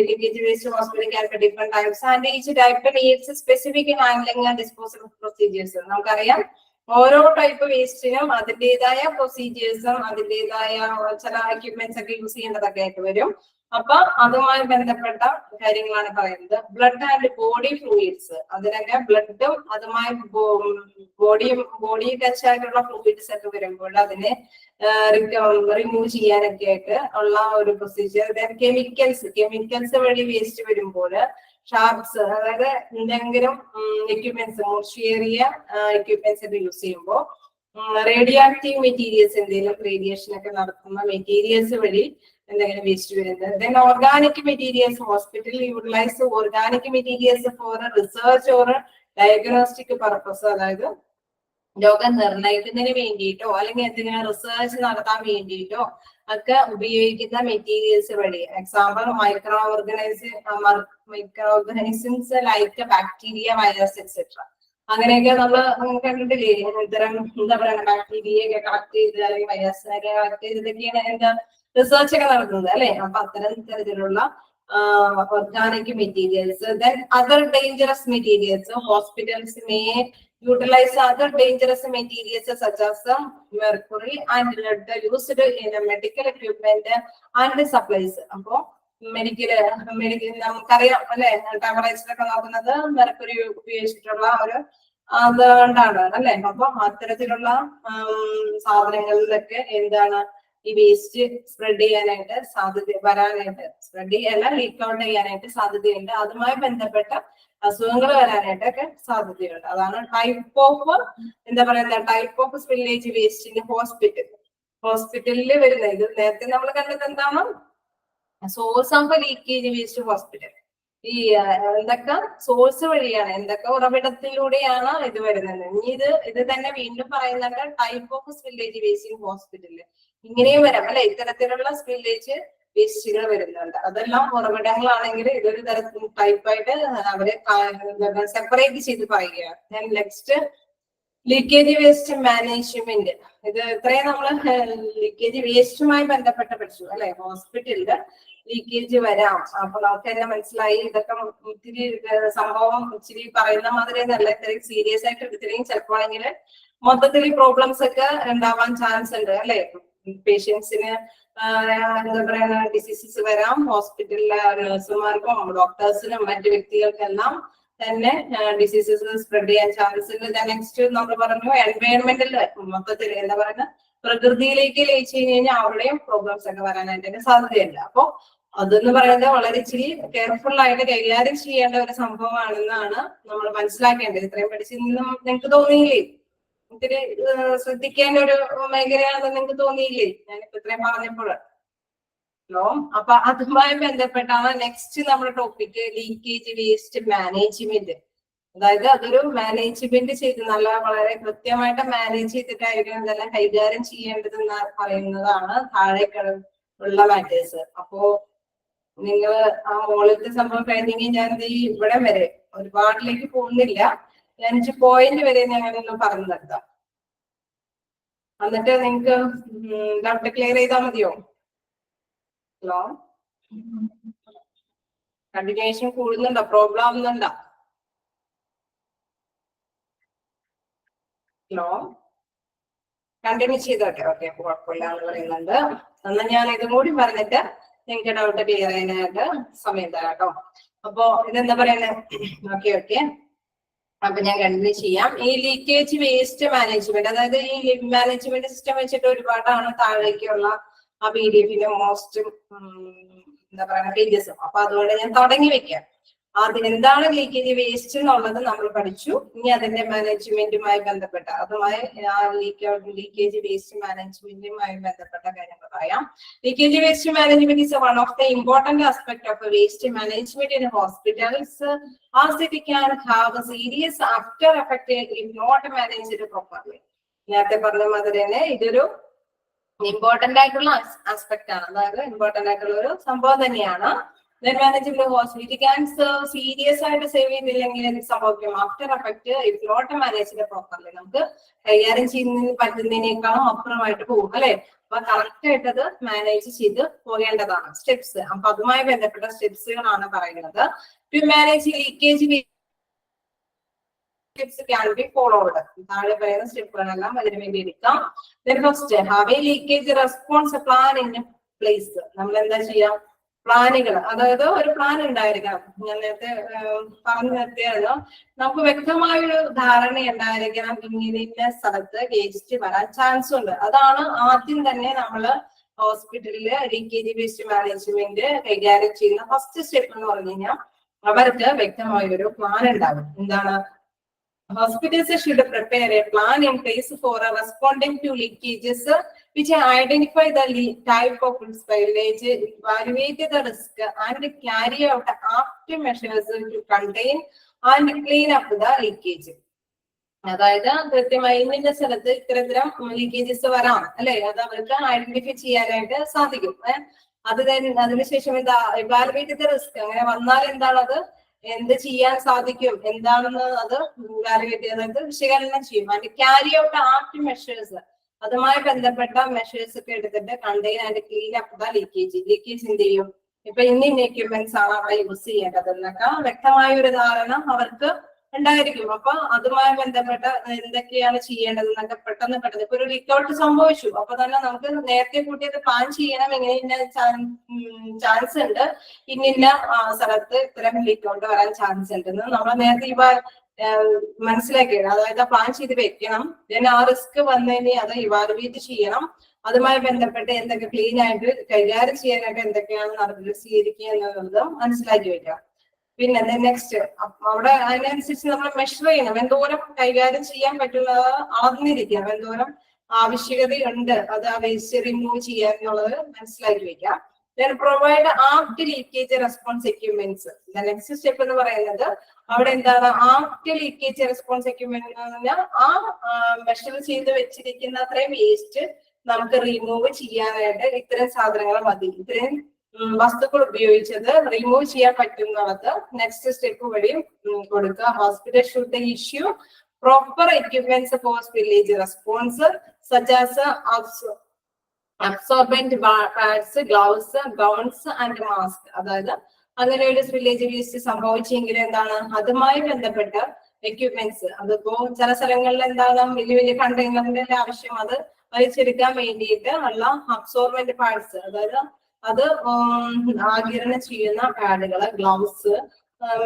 S1: Leakage waste hospital can be different types and each type needs specific handling and disposal procedures. നമുക്കറിയാം ഓരോ ടൈപ്പ് വേസ്റ്റിനും അതിൻ്റെതായ പ്രൊസീജിയേഴ്സും അതിൻ്റെതായ ചില എക്യുപ്മെന്റ്സ് ഒക്കെ യൂസ് ചെയ്യേണ്ടതൊക്കെ ആയിട്ട് വരും. അപ്പൊ അതുമായി ബന്ധപ്പെട്ട കാര്യങ്ങളാണ് പറയുന്നത്. ബ്ലഡ് ആൻഡ് ബോഡി ഫ്ലൂയിഡ്സ്, അതിനൊക്കെ ബ്ലഡും അതുമായി ബോഡി ടച്ച് ആയിട്ടുള്ള ഫ്ലൂയിഡ്സ് ഒക്കെ വരുമ്പോൾ അതിനെ റിമൂവ് ചെയ്യാനൊക്കെ ആയിട്ട് ഉള്ള ഒരു പ്രൊസീജിയർ. കെമിക്കൽസ് വഴി വേസ്റ്റ് വരുമ്പോൾ ഷാർപ്സ്, അതായത് എന്തെങ്കിലും എക്യുപ്മെന്റ്സ് മോർഷ്യേറിയ എക്യുപ്മെന്റ്സ് ഒക്കെ യൂസ് ചെയ്യുമ്പോൾ റേഡിയോ ആക്റ്റീവ് മെറ്റീരിയൽസ്, എന്തെങ്കിലും റേഡിയേഷൻ ഒക്കെ നടത്തുന്ന മെറ്റീരിയൽസ് വഴി എന്തെങ്കിലും വേസ്റ്റ് വരുന്നത്. ദെൻ ഓർഗാനിക് മെറ്റീരിയൽസ്, ഹോസ്പിറ്റലിൽ utilise organic materials for research or diagnostic purpose, അതായത് രോഗം നിർണയിക്കുന്നതിന് വേണ്ടിയിട്ടോ അല്ലെങ്കിൽ എന്തെങ്കിലും റിസർച്ച് നടത്താൻ വേണ്ടിയിട്ടോ ഒക്കെ ഉപയോഗിക്കുന്ന മെറ്റീരിയൽസ് വഴി. Example micro organisms like bacteria, virus etcetera. അങ്ങനെയൊക്കെ നമ്മൾ കണ്ടിട്ടില്ലേ, ഇത്തരം എന്താ പറയുക ബാക്ടീരിയയൊക്കെ കളക്ട് ചെയ്ത് അല്ലെങ്കിൽ വൈറസിനൊക്കെ കളക്ട് ചെയ്തിട്ടൊക്കെയാണ് എന്താ റിസർച്ച് ഒക്കെ നടത്തുന്നത് അല്ലെ. അപ്പൊ അത്തരം തരത്തിലുള്ള organic materials. Then other dangerous materials, hospitals may utilize other dangerous materials such as mercury and lead used in medical equipment and supplies. അപ്പോ മെഡിക്കൽ നമുക്കറിയാം അല്ലെ, ടെമ്പറേച്ചറൊക്കെ നോക്കുന്നത് മെർക്കുറി ഉപയോഗിച്ചിട്ടുള്ള ഒരു അതുകൊണ്ടാണ് അല്ലെ. അപ്പൊ അത്തരത്തിലുള്ള സാധനങ്ങളിലൊക്കെ എന്താണ് ഈ വേസ്റ്റ് സ്പ്രെഡ് ചെയ്യാനായിട്ട് സ്പ്രെഡ് ചെയ്യാനല്ല ലീക്ക് ഔട്ട് ചെയ്യാനായിട്ട് സാധ്യതയുണ്ട്. അതുമായി ബന്ധപ്പെട്ട അസുഖങ്ങൾ വരാനായിട്ടൊക്കെ സാധ്യതയുണ്ട്. അതാണ് ടൈപ്പ് ഓഫ് എന്താ പറയുക ടൈപ്പ് ഓഫ് സ്പില്ലേജ് വേസ്റ്റിന്റെ ഹോസ്പിറ്റലിൽ വരുന്നത്. ഇത് നേരത്തെ നമ്മൾ കണ്ടത് എന്താണ്, source of leakage waste hospital. ഈ എന്തൊക്കെ സോഴ്സ് വഴിയാണ്, എന്തൊക്കെ ഉറവിടത്തിലൂടെയാണ് ഇത് വരുന്നത്. ഇനി ഇത് തന്നെ വീണ്ടും പറയുന്നുണ്ട് type of spillage waste in ഹോസ്പിറ്റലിൽ. ഇങ്ങനെയും വരാം അല്ലെ, ഇത്തരത്തിലുള്ള സ്പില്ലേജ് വേസ്റ്റുകൾ വരുന്നുണ്ട്. അതെല്ലാം ഉറവിടങ്ങളാണെങ്കിൽ ഇതൊരു തരത്തിൽ ടൈപ്പായിട്ട് അവരെ സെപ്പറേറ്റ് ചെയ്ത് പറയുകയാണ്. Next leakage waste management. ഇത് ഇത്രയും നമ്മൾ ലീക്കേജ് വേസ്റ്റുമായി ബന്ധപ്പെട്ട് പഠിച്ചു അല്ലെ. ഹോസ്പിറ്റലില് ലീക്കേജ് വരാം. അപ്പൊ നമുക്ക് തന്നെ മനസ്സിലായി ഇതൊക്കെ ഇത്തിരി സംഭവം ഇച്ചിരി പറയുന്ന മാതിരി നല്ല ഇത്രയും സീരിയസ് ആയിട്ട് എടുത്തില്ലെങ്കിൽ ചിലപ്പോഴെങ്കിൽ മൊത്തത്തിൽ പ്രോബ്ലംസ് ഒക്കെ ഉണ്ടാവാൻ ചാൻസ് ഉണ്ട് അല്ലെ. പേഷ്യൻസിന് എന്താ പറയുക ഡിസീസസ് വരാം. ഹോസ്പിറ്റലിലെ നഴ്സുമാർക്കും ഡോക്ടേഴ്സിനും മറ്റു വ്യക്തികൾക്കെല്ലാം തന്നെ ഡിസീസസ് സ്പ്രെഡ് ചെയ്യാൻ ചാൻസ് ഉണ്ട്. നെക്സ്റ്റ് നമ്മൾ പറഞ്ഞു എൻവയോൺമെന്റൽ മൊത്തത്തിൽ എന്താ പറയുക പ്രകൃതിയിലേക്ക് ലയിച്ചു കഴിഞ്ഞാൽ അവിടെയും പ്രോബ്ലംസ് ഒക്കെ വരാനായിട്ട് സാധ്യതയുണ്ട്. അപ്പൊ അതെന്ന് പറയുന്നത് വളരെ ഇച്ചിരി കെയർഫുൾ ആയിട്ട് കൈകാര്യം ചെയ്യേണ്ട ഒരു സംഭവമാണെന്നാണ് നമ്മൾ മനസ്സിലാക്കേണ്ടത്. ഇത്രയും പഠിച്ചൊന്നും നിങ്ങൾക്ക് തോന്നിയില്ലേ? ഇത്തിരി ശ്രദ്ധിക്കേണ്ട ഒരു മേഖലയാണെന്ന് നിങ്ങൾക്ക് തോന്നിയില്ലേ ഞാനിപ്പോ ഇത്രയും പറഞ്ഞപ്പോൾ? ഹലോ. അപ്പൊ അതുമായി ബന്ധപ്പെട്ടാണ് നെക്സ്റ്റ് നമ്മുടെ ടോപ്പിക് ലീക്കേജ് വേസ്റ്റ് മാനേജ്മെന്റ്. അതായത് അതൊരു മാനേജ്മെന്റ് ചെയ്ത് വളരെ കൃത്യമായിട്ട് മാനേജ് ചെയ്തിട്ടായിരിക്കും ഇതെല്ലാം കൈകാര്യം ചെയ്യേണ്ടതെന്ന് പറയുന്നതാണ് താഴെ ഉള്ള മാറ്റേഴ്സ്. അപ്പോ നിങ്ങൾ ആ മോളിലത്തെ സംഭവം കഴിഞ്ഞെങ്കിൽ ഞാൻ ഇവിടെ വരെ ഒരുപാടിലേക്ക് പോകുന്നില്ല. 5 പോയിന്റ് വരെ ഞങ്ങളൊന്ന് പറഞ്ഞു നിർത്താം. എന്നിട്ട് നിങ്ങൾക്ക് ഡൗട്ട് ക്ലിയർ ചെയ്താൽ മതിയോ? ഹലോ, കണ്ടിന്യൂഷൻ കൂടുന്നുണ്ടോ? പ്രോബ്ലം ആവുന്നുണ്ടോ? ഹലോ, കണ്ടിന്യൂ ചെയ്തോട്ടെ. ഓക്കെ, കുഴപ്പമില്ല എന്ന് പറയുന്നുണ്ട്. എന്നാൽ ഞാൻ ഇതും കൂടി പറഞ്ഞിട്ട് നിങ്ങൾക്ക് ഡൗട്ട് ക്ലിയർ ചെയ്യാനായിട്ട് സമയം തരാം കേട്ടോ. അപ്പോ ഇതെന്താ പറയുന്നത്? ഓക്കെ. അപ്പൊ ഞാൻ കണ്ടിന്യൂ ചെയ്യാം. ഈ ലീക്കേജ് വേസ്റ്റ് മാനേജ്മെന്റ്, അതായത് ഈ മാനേജ്മെന്റ് സിസ്റ്റം വെച്ചിട്ട് ഒരുപാടാണ് താഴേക്കുള്ള ആ PDF-ന്റെ മോസ്റ്റ് എന്താ പറയുക പേജസും. അപ്പൊ അതുകൊണ്ട് ഞാൻ തുടങ്ങി വെക്കാം. എന്താണ് ലീക്കേജ് വേസ്റ്റ് എന്നുള്ളത് നമ്മൾ പഠിച്ചു. ഇനി അതിന്റെ മാനേജ്മെന്റുമായി ബന്ധപ്പെട്ട ലീക്കേജ് വേസ്റ്റ് മാനേജ്മെന്റുമായി ബന്ധപ്പെട്ട കാര്യങ്ങൾ പറയാം. Leakage waste management is one of the important aspect of waste management in hospitals, as it can have a serious after effect if not managed properly. നേരത്തെ പറഞ്ഞ മാതിരി തന്നെ ഇതൊരു ഇമ്പോർട്ടന്റ് ആയിട്ടുള്ള ആസ്പെക്ട് ആണ്, അതായത് ഇമ്പോർട്ടന്റ് ആയിട്ടുള്ള ഒരു സംഭവം തന്നെയാണ്. സീരിയസ് ആയിട്ട് സേവ് ചെയ്തില്ലെങ്കിൽ എന്ത് സംഭവിക്കും? After effect if not managed properly, നമുക്ക് കൈകാര്യം ചെയ്യുന്നതിന് പറ്റുന്നതിനേക്കാളും അപ്പുറമായിട്ട് പോകും അല്ലെ. അപ്പൊ കറക്റ്റ് ആയിട്ട് അത് മാനേജ് ചെയ്ത് പോകേണ്ടതാണ് സ്റ്റെപ്സ്. അപ്പൊ അതുമായി ബന്ധപ്പെട്ട സ്റ്റെപ്സുകളാണ് പറയുന്നത്. To manage leakage steps can be followed. താഴെ പറയുന്ന സ്റ്റെപ്പുകളെല്ലാം അതിനു വേണ്ടി എടുക്കാം. Then first, have a leakage response plan in place. നമ്മൾ എന്താ ചെയ്യാം? പ്ലാനുകൾ, അതായത് ഒരു പ്ലാൻ ഉണ്ടായിരിക്കണം. ഞാൻ നേരത്തെ പറഞ്ഞു നിർത്തിയാലോ, നമുക്ക് വ്യക്തമായൊരു ധാരണ ഉണ്ടായിരിക്കണം. ഇന്ന സ്ഥലത്ത് വേസ്റ്റ് വരാൻ ചാൻസ് ഉണ്ട്. അതാണ് ആദ്യം തന്നെ നമ്മള് ഹോസ്പിറ്റലില് ലീക്കേജ് വേസ്റ്റ് മാനേജ്മെന്റ് കൈകാര്യം ചെയ്യുന്ന ഫസ്റ്റ് സ്റ്റെപ്പ് എന്ന് പറഞ്ഞു കഴിഞ്ഞാൽ അവർക്ക് വ്യക്തമായൊരു പ്ലാൻ ഉണ്ടാവും. എന്താണ്? Hospitals should prepare a plan in place for responding to leakages, which identify the type of spillage, evaluate the risk, and carry out active measures to contain and clean up the leakage. അതായത് കൃത്യമായി ഇന്ന സ്ഥലത്ത് ഇത്തരം leakages വരാം അല്ലെ, അത് അവർക്ക് identify ചെയ്യാനായിട്ട് സാധിക്കും. അതിനുശേഷം എന്താ? Evaluate the risk. അങ്ങനെ വന്നാൽ എന്താണ് അത് എന്ത് ചെയ്യാൻ സാധിക്കും എന്താണെന്ന് അത് ഇവാലുവേറ്റ് ചെയ്ത് വിശകലനം ചെയ്യും. And carry out act measures, അതുമായി ബന്ധപ്പെട്ട മെഷേഴ്സ് ഒക്കെ എടുത്തിട്ട് contain and clean up the leakage. Leakage എന്ത് ചെയ്യും? ഇപ്പൊ ഇന്ന എക്യുപ്മെന്റ്സ് ആണ് അവിടെ യൂസ് ചെയ്യേണ്ടത് എന്നൊക്കെ വ്യക്തമായ ഒരു ധാരണ അവർക്ക് ഉണ്ടായിരിക്കും. അപ്പൊ അതുമായി ബന്ധപ്പെട്ട എന്തൊക്കെയാണ് ചെയ്യേണ്ടതെന്നൊക്കെ പെട്ടെന്ന് ഇപ്പൊ ഒരു ലീക്ക് ഔട്ട് സംഭവിച്ചു, അപ്പൊ തന്നെ നമുക്ക് നേരത്തെ കൂട്ടിയത് പ്ലാൻ ചെയ്യണം. ഇങ്ങനെ ചാൻസ് ഉണ്ട്, ഇന്ന സ്ഥലത്ത് ഇത്തരം ലീക്ക് ഔട്ട് വരാൻ ചാൻസ് ഉണ്ടെന്ന് നമ്മൾ നേരത്തെ മനസ്സിലാക്കിയത്. അതായത് പ്ലാൻ ചെയ്ത് വെക്കണം. then ആ റിസ്ക് വന്നതിനെ അത് ഇവാലുവേറ്റ് ചെയ്യണം. അതുമായി ബന്ധപ്പെട്ട് എന്തൊക്കെ ക്ലീൻ ആയിട്ട് കൈകാര്യം ചെയ്യാനായിട്ട് എന്തൊക്കെയാണ് നടപടി സ്വീകരിക്കുക എന്നുള്ളത് മനസ്സിലാക്കി വെക്കാം. പിന്നെ നെക്സ്റ്റ് അവിടെ അതിനനുസരിച്ച് നമ്മൾ മെഷർ ചെയ്യണം. എന്തോരം കൈകാര്യം ചെയ്യാൻ പറ്റുന്നത് അളന്നിരിക്കണം. എന്തോരം ആവശ്യകതയുണ്ട് അത് ആ വേസ്റ്റ് റിമൂവ് ചെയ്യാൻ എന്നുള്ളത് മനസ്സിലാക്കി വെക്കാം. then provide apt leakage response equipments. the next step എന്ന് പറയുന്നത് അവിടെ എന്താണ്? apt leakage response equipment എന്ന് പറഞ്ഞാൽ ആ മെഷർ ചെയ്ത് വെച്ചിരിക്കുന്ന അത്രയും വേസ്റ്റ് നമുക്ക് റിമൂവ് ചെയ്യാനായിട്ട് ഇത്തരം സാധനങ്ങൾ മതി. ഇത്രയും വസ്തുക്കൾ ഉപയോഗിച്ചത് റിമൂവ് ചെയ്യാൻ പറ്റുന്നത് നെക്സ്റ്റ് സ്റ്റെപ്പ് വഴി കൊടുക്കുക. Hospital should issue proper equipments four spillage response such as absorbent pads, gloves, gowns and mask. അതായത് അങ്ങനെ ഒരു സ്പില്ലേജ് വേസ്റ്റ് സംഭവിച്ചെങ്കിൽ എന്താണ്? അതുമായി ബന്ധപ്പെട്ട എക്യുപ്മെന്റ്സ്, അതിപ്പോ ചില സ്ഥലങ്ങളിൽ എന്താണ് വലിയ വലിയ കണ്ടെയ്നറിന്റെ ആവശ്യം, അത് വലിച്ചെടുക്കാൻ വേണ്ടിയിട്ട് ഉള്ള അബ്സോർബന്റ് പാഡ്സ്, അതായത് അത് ആഗിരണം ചെയ്യുന്ന പാഡുകള്, ഗ്ലൗസ്.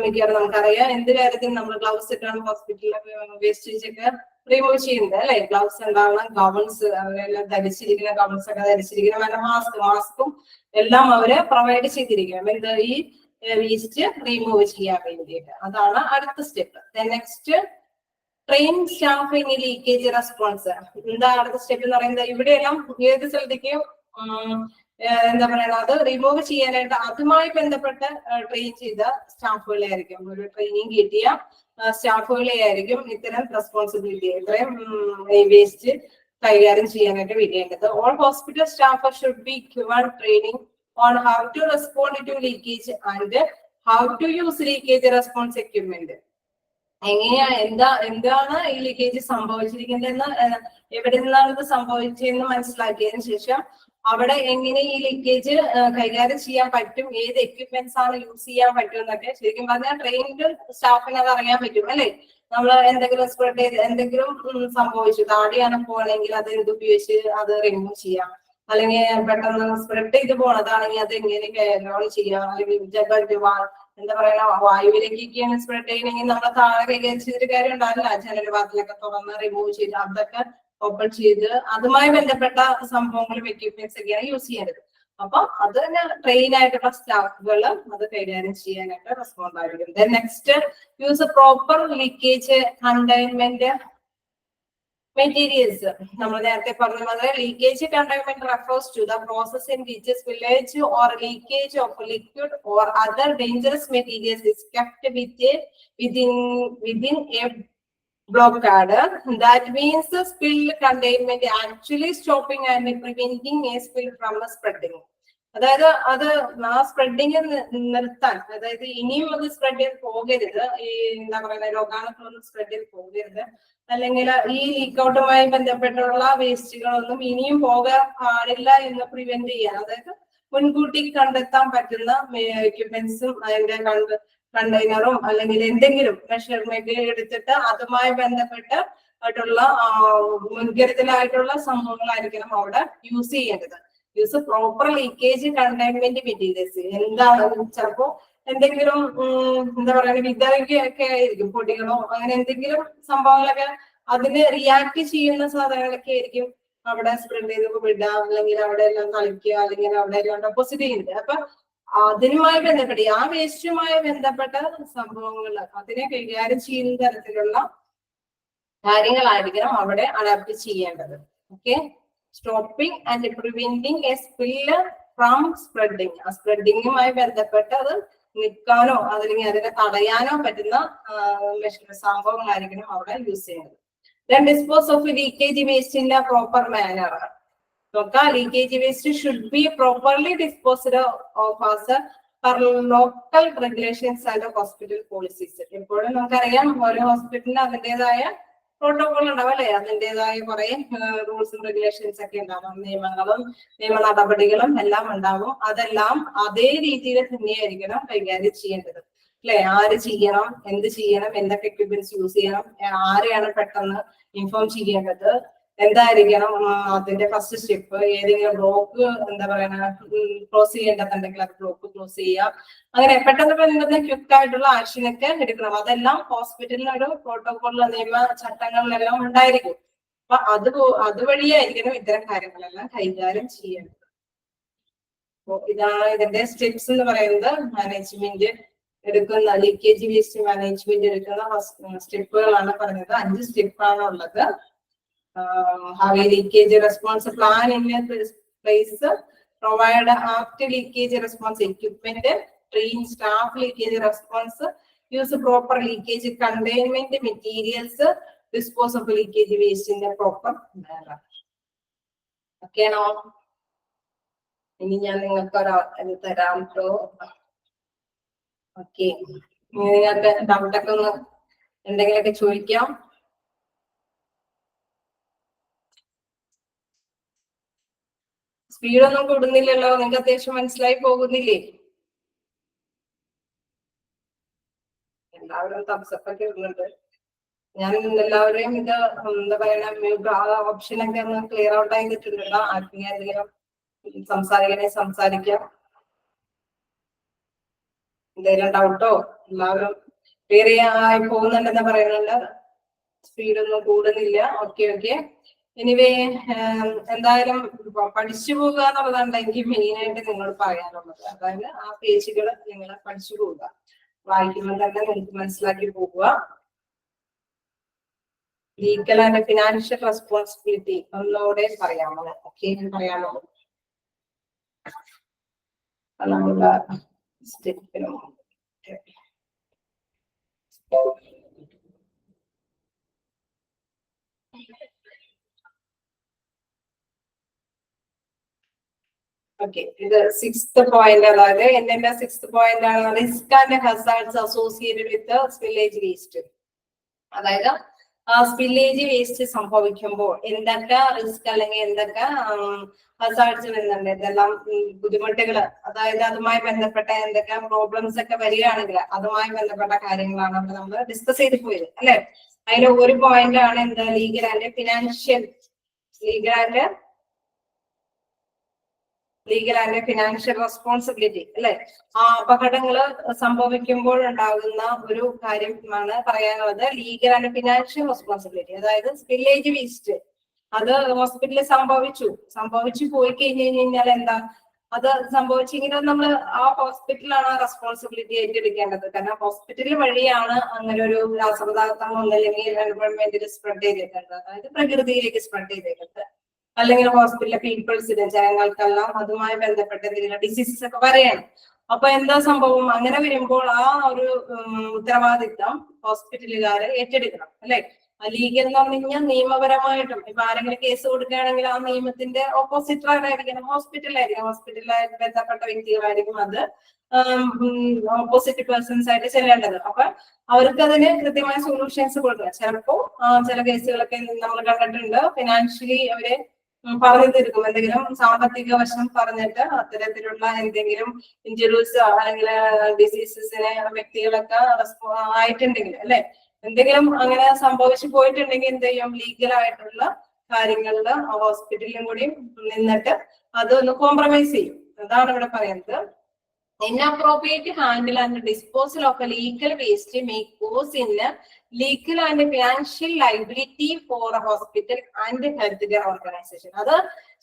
S1: മിക്കവാറും നമുക്കറിയാം എന്ത് കാര്യത്തിൽ നമ്മൾ ഗ്ലൗസ് ഇട്ടാണ് ഹോസ്പിറ്റലിലെ വേസ്റ്റേജ് ഒക്കെ റിമൂവ് ചെയ്യുന്നത് അല്ലെ. ഗ്ലൗസ് ഉണ്ടാവണം, ഗവൺസ് അവരെല്ലാം ധരിച്ചിരിക്കുന്ന, ഗവൺസ് ഒക്കെ ധരിച്ചിരിക്കുന്ന, മാസ്കും എല്ലാം അവര് പ്രൊവൈഡ് ചെയ്തിരിക്കണം എന്ത് ഈ വേസ്റ്റ് റിമൂവ് ചെയ്യാൻ വേണ്ടിയിട്ട്. അതാണ് അടുത്ത step. Next train staff in leakage response. എന്താ അടുത്ത സ്റ്റെപ്പ് എന്ന് പറയുന്നത്? ഇവിടെയെല്ലാം ഏത് സ്ഥലത്തേക്കും എന്താ പറയുക, അത് റിമൂവ് ചെയ്യാനായിട്ട് അതുമായി ബന്ധപ്പെട്ട് ട്രെയിൻ ചെയ്ത സ്റ്റാഫുകളെ ആയിരിക്കും, ഒരു ട്രെയിനിങ് കിട്ടിയ സ്റ്റാഫുകളെ ആയിരിക്കും ഇത്തരം റെസ്പോൺസിബിലിറ്റി, ഇത്രയും വേസ്റ്റ് കൈകാര്യം ചെയ്യാനായിട്ട് വിടേണ്ടത്. All hospital staff should be given training on how to respond to leakage and how to use leakage response equipment. എന്താണ് ഈ ലീക്കേജ് സംഭവിച്ചിരിക്കുന്നതെന്ന്, എവിടെ നിന്നാണ് ഇത് സംഭവിച്ചതെന്ന് മനസ്സിലാക്കിയതിനു ശേഷം അവിടെ എങ്ങനെ ഈ ലീക്കേജ് കൈകാര്യം ചെയ്യാൻ പറ്റും, ഏത് എക്യുപ്മെന്റ്സ് ആണ് യൂസ് ചെയ്യാൻ പറ്റും എന്നൊക്കെ ശരിക്കും പറഞ്ഞാൽ ട്രെയിൻഡ് സ്റ്റാഫിന് അത് അറിയാൻ പറ്റും അല്ലെ. നമ്മൾ എന്തെങ്കിലും സ്പ്രെഡ് ചെയ്ത് എന്തെങ്കിലും സംഭവിച്ചു, താടിയാണ് പോകണമെങ്കിൽ അത് എന്ത് ഉപയോഗിച്ച് അത് റിമൂവ് ചെയ്യാം, അല്ലെങ്കിൽ പെട്ടെന്ന് സ്പ്രെഡ് ചെയ്ത് പോണതാണെങ്കിൽ അത് എങ്ങനെ കൈകാര്യം ചെയ്യാം, അല്ലെങ്കിൽ എന്താ പറയുക വായുവിലേക്കൊക്കെയാണ് സ്പ്രെഡ് ചെയ്യണമെങ്കിൽ നമ്മളെ താഴെ കൈകാര്യം ചെയ്തിട്ട് കാര്യം ഉണ്ടാവില്ല. ജനൽ വാതിലൊക്കെ തുറന്ന് റിമൂവ് ചെയ്ത് അതൊക്കെ ഓപ്പൺ ചെയ്ത് അതുമായി ബന്ധപ്പെട്ട സംഭവങ്ങളും എക്യുപ്മെന്റ്സ് ഒക്കെയാണ് യൂസ് ചെയ്യേണ്ടത്. അപ്പൊ അത് തന്നെ ട്രെയിൻ ആയിട്ടുള്ള സ്റ്റാഫുകൾ അത് കൈകാര്യം ചെയ്യാനായിട്ട് റെസ്പോണ്ട് ആയിരിക്കും. Next use proper leakage containment materials. നമ്മൾ നേരത്തെ പറഞ്ഞ പോലെ leakage containment refers to the process in which spillage or leakage of liquid or other dangerous materials is kept within a blockade. That means the spill containment actually stopping and preventing a spill from spreading. അതായത് അത് ആ spreading നിർത്താൻ, അതായത് ഇനിയും അത് spread ചെയ്ത് പോകരുത്, ഈ എന്താ പറയുക രോഗാണുക്കളൊന്നും സ്പ്രെഡ് ചെയ്ത് പോകരുത്, അല്ലെങ്കിൽ ഈ ലീക്ക് ഔട്ടുമായി ബന്ധപ്പെട്ടുള്ള വേസ്റ്റുകളൊന്നും ഇനിയും പോകാൻ പാടില്ല എന്ന് പ്രിവെന്റ് ചെയ്യാൻ, അതായത് മുൻകൂട്ടി കണ്ടെത്താൻ പറ്റുന്ന എക്യുപ്മെന്റ്സും അതിന്റെ കണ്ടെയ്നറും അല്ലെങ്കിൽ എന്തെങ്കിലും മെഷർമെന്റ് എടുത്തിട്ട് അതുമായി ബന്ധപ്പെട്ട് ആയിട്ടുള്ള മുൻകരുതലായിട്ടുള്ള സംഭവങ്ങളായിരിക്കണം അവിടെ യൂസ് ചെയ്യേണ്ടത്. Use proper leakage containment materials. എന്താണ് ചിലപ്പോ എന്തെങ്കിലും എന്താ പറയുക വിതറുകയൊക്കെ ആയിരിക്കും, പൊടികളോ അങ്ങനെ എന്തെങ്കിലും സംഭവങ്ങളൊക്കെ അതിന് റിയാക്ട് ചെയ്യുന്ന സാധനങ്ങളൊക്കെ ആയിരിക്കും അവിടെ സ്പ്രെഡ് ചെയ്ത് വിടുക, അല്ലെങ്കിൽ അവിടെ എല്ലാം കളിക്കുക, അല്ലെങ്കിൽ അവിടെ എല്ലാം ഡെപ്പോസിറ്റ് ചെയ്യുന്നത്. അപ്പൊ അതിനുമായി ബന്ധപ്പെട്ട് ആ വേസ്റ്റുമായി ബന്ധപ്പെട്ട സംഭവങ്ങൾ അതിനെ കൈകാര്യം ചെയ്യുന്ന തരത്തിലുള്ള കാര്യങ്ങളായിരിക്കണം അവിടെ അഡാപ്റ്റ് ചെയ്യേണ്ടത്. Okay, stopping and preventing A spill from spreading. ആ സ്പ്രെഡിങ്ങുമായി ബന്ധപ്പെട്ട് അത് നിൽക്കാനോ അല്ലെങ്കിൽ അതിനെ തടയാനോ പറ്റുന്ന സംഭവങ്ങളായിരിക്കണം അവിടെ യൂസ് ചെയ്യുന്നത്. Then dispose of leakage waste in a proper manner. Leakage waste should be properly disposed of as per local regulations and hospital policies. എപ്പോഴും നമുക്കറിയാം ഓരോ ഹോസ്പിറ്റലിന് അതിൻ്റെതായ പ്രോട്ടോകോൾ ഉണ്ടാവും അല്ലെ, അതിൻ്റെതായ കുറെ റൂൾസും റെഗുലേഷൻസ് ഒക്കെ ഉണ്ടാവും, നിയമങ്ങളും നിയമ നടപടികളും എല്ലാം ഉണ്ടാവും. അതെല്ലാം അതേ രീതിയിൽ തന്നെയായിരിക്കണം കൈകാര്യം ചെയ്യേണ്ടത് അല്ലെ. ആര് ചെയ്യണം, എന്ത് ചെയ്യണം, എന്തൊക്കെ എക്യുപ്മെന്റ്സ് യൂസ് ചെയ്യണം, ആരെയാണ് പെട്ടെന്ന് ഇൻഫോം ചെയ്യേണ്ടത്, എന്തായിരിക്കണം അതിന്റെ ഫസ്റ്റ് സ്റ്റെപ്പ്, ഏതെങ്കിലും ബ്ലോക്ക് എന്താ പറയുക ക്ലോസ് ചെയ്യേണ്ടതുണ്ടെങ്കിൽ അത് ബ്ലോക്ക് ക്ലോസ് ചെയ്യാം. അങ്ങനെ പെട്ടെന്ന് ക്വിക്ക് ആയിട്ടുള്ള ആക്ഷൻ ഒക്കെ എടുക്കണം. അതെല്ലാം ഹോസ്പിറ്റലിന് ഒരു പ്രോട്ടോകോളിലെ നിയമ ചട്ടങ്ങളിലെല്ലാം ഉണ്ടായിരിക്കും. അപ്പൊ അതുവഴിയായിരിക്കണം ഇത്തരം കാര്യങ്ങളെല്ലാം കൈകാര്യം ചെയ്യേണ്ടത്. ഇതാണ് ഇതിന്റെ സ്റ്റെപ്സ് എന്ന് പറയുന്നത്. മാനേജ്മെന്റ് എടുക്കുന്ന ലീക്കേജ് വേസ്റ്റ് മാനേജ്മെന്റ് എടുക്കുന്ന സ്റ്റെപ്പുകളാണ് പറഞ്ഞത്. 5 സ്റ്റെപ്പാണ് ഉള്ളത്. have a leakage response plan in place, provide apt leakage response equipment, train staff leakage response, use proper leakage containment materials, dispose of leakage waste in the proper manner. Okay, now ഇനി ഞാൻ നിങ്ങൾക്ക് തരാം. Okay, നിങ്ങൾക്ക് ഡൗട്ടൊക്കെ ഒന്ന് എന്തെങ്കിലുമൊക്കെ ചോദിക്കാം. സ്പീഡൊന്നും കൂടുന്നില്ലല്ലോ, നിങ്ങൾക്ക് അത്യാവശ്യം മനസ്സിലായി പോകുന്നില്ലേ? എല്ലാവരും തംസപ്പൊക്കെ ഇടുന്നുണ്ട്. ഞാൻ എല്ലാവരെയും ഇത് എന്താ പറയുക ഓപ്ഷനൊക്കെ ഒന്ന് ക്ലിയർ ഔട്ട് ആയിട്ടുണ്ട്. ആർക്കും എന്തെങ്കിലും സംസാരിക്കാം. എന്തെങ്കിലും ഡൗട്ടോ എല്ലാവരും ക്ലിയർ ആയി പോകുന്നുണ്ടെന്ന് പറയുന്നുണ്ട്. സ്പീഡൊന്നും കൂടുന്നില്ല. ഓക്കെ. എനിവേ എന്തായാലും പഠിച്ചു പോകുക എന്നുള്ളതാണ് എനിക്ക് മെയിൻ ആയിട്ട് നിങ്ങൾ പറയാനുള്ളത്. അതായത് ആ പേജുകൾ നിങ്ങൾ പഠിച്ചു പോവുക, വായിക്കുമ്പോൾ തന്നെ നിങ്ങൾക്ക് മനസ്സിലാക്കി പോകുക. ലീഗൽ ആൻഡ് ഫിനാൻഷ്യൽ റെസ്പോൺസിബിലിറ്റി ഒന്നുകൂടെ പറയാമോ? ഓക്കെ, പറയാമോ? നമ്മളുടെ സ്റ്റെപ്പിനും ഓക്കെ, ഇത് 6th പോയിന്റ്. അതായത് എന്റെ 6th പോയിന്റ് ആണ് risk and hazards associated with spillage waste. അതായത് ആ സ്പില്ലേജ് വേസ്റ്റ് സംഭവിക്കുമ്പോൾ എന്തൊക്കെ റിസ്ക് അല്ലെങ്കിൽ എന്തൊക്കെ ഹസാർഡ്സ് വരുന്നുണ്ട്, എന്തെല്ലാം ബുദ്ധിമുട്ടുകള്, അതായത് അതുമായി ബന്ധപ്പെട്ട എന്തൊക്കെ പ്രോബ്ലംസ് ഒക്കെ വരികയാണെങ്കിൽ അതുമായി ബന്ധപ്പെട്ട കാര്യങ്ങളാണ് അവിടെ നമ്മൾ ഡിസ്കസ് ചെയ്ത് പോയത് അല്ലെ. അതിൽ ഒരു പോയിന്റ് ആണ് എന്താ ലീഗൽ ആൻഡ് ഫിനാൻഷ്യൽ റെസ്പോൺസിബിലിറ്റി അല്ലെ. ആ അപകടങ്ങള് സംഭവിക്കുമ്പോൾ ഉണ്ടാകുന്ന ഒരു കാര്യമാണ് പറയാനുള്ളത്, ലീഗൽ ആൻഡ് ഫിനാൻഷ്യൽ റെസ്പോൺസിബിലിറ്റി. അതായത് സ്പില്ലേജ് വേസ്റ്റ് അത് ഹോസ്പിറ്റലിൽ സംഭവിച്ചു പോയി കഴിഞ്ഞാൽ എന്താ, അത് സംഭവിച്ചെങ്കിൽ നമ്മൾ ആ ഹോസ്പിറ്റലാണ് റെസ്പോൺസിബിലിറ്റി ഏറ്റെടുക്കേണ്ടത്. കാരണം ഹോസ്പിറ്റൽ വഴിയാണ് അങ്ങനെ ഒരു രാസപദാർത്ഥം ഒന്നല്ലെങ്കിൽ എൻവയോൺമെന്റിൽ സ്പ്രെഡ് ചെയ്തേക്കുന്നത്, അതായത് പ്രകൃതിയിലേക്ക് സ്പ്രെഡ് ചെയ്തേക്കുന്നത്, അല്ലെങ്കിൽ ഹോസ്പിറ്റലിലെ പീപ്പിൾസിന് ജനങ്ങൾക്കെല്ലാം അതുമായി ബന്ധപ്പെട്ട എന്തെങ്കിലും ഡിസീസസ് ഒക്കെ വരെയാണ്. അപ്പൊ എന്താ സംഭവം, അങ്ങനെ വരുമ്പോൾ ആ ഒരു ഉത്തരവാദിത്തം ഹോസ്പിറ്റലുകാര് ഏറ്റെടുക്കണം അല്ലെ. ലീഗൽ എന്ന് പറഞ്ഞു കഴിഞ്ഞാൽ നിയമപരമായിട്ടും ഇപ്പൊ ആരെങ്കിലും കേസ് കൊടുക്കുകയാണെങ്കിൽ ആ നിയമത്തിന്റെ ഓപ്പോസിറ്ററായിരിക്കണം ഹോസ്പിറ്റലായിട്ട് ബന്ധപ്പെട്ട വ്യക്തികളായിരിക്കും അത് ഓപ്പോസിറ്റ് പേഴ്സൺസ് ആയിട്ട് ചെല്ലേണ്ടത്. അപ്പൊ അവർക്ക് അതിന് കൃത്യമായ സൊല്യൂഷൻസ് കൊടുക്കണം. ചിലപ്പോ ചില കേസുകളൊക്കെ നമ്മൾ കണ്ടിട്ടുണ്ട്, ഫിനാൻഷ്യലി അവരെ പറഞ്ഞു തീർക്കും. എന്തെങ്കിലും സാമ്പത്തിക വശം പറഞ്ഞിട്ട് അത്തരത്തിലുള്ള എന്തെങ്കിലും ഇഞ്ചുറീസ് അല്ലെങ്കിൽ ഡിസീസസിനെ വ്യക്തികളൊക്കെ ആയിട്ടുണ്ടെങ്കിൽ അല്ലെ, എന്തെങ്കിലും അങ്ങനെ സംഭവിച്ചു പോയിട്ടുണ്ടെങ്കിൽ എന്ത് ചെയ്യും, ലീഗലായിട്ടുള്ള കാര്യങ്ങളിൽ ഹോസ്പിറ്റലിലും കൂടി നിന്നിട്ട് അതൊന്ന് കോംപ്രമൈസ് ചെയ്യും. അതാണ് ഇവിടെ പറയുന്നത്. Inappropriate handle and disposal of a legal waste may cause in legal and financial liability for a hospital and healthcare organization. അത്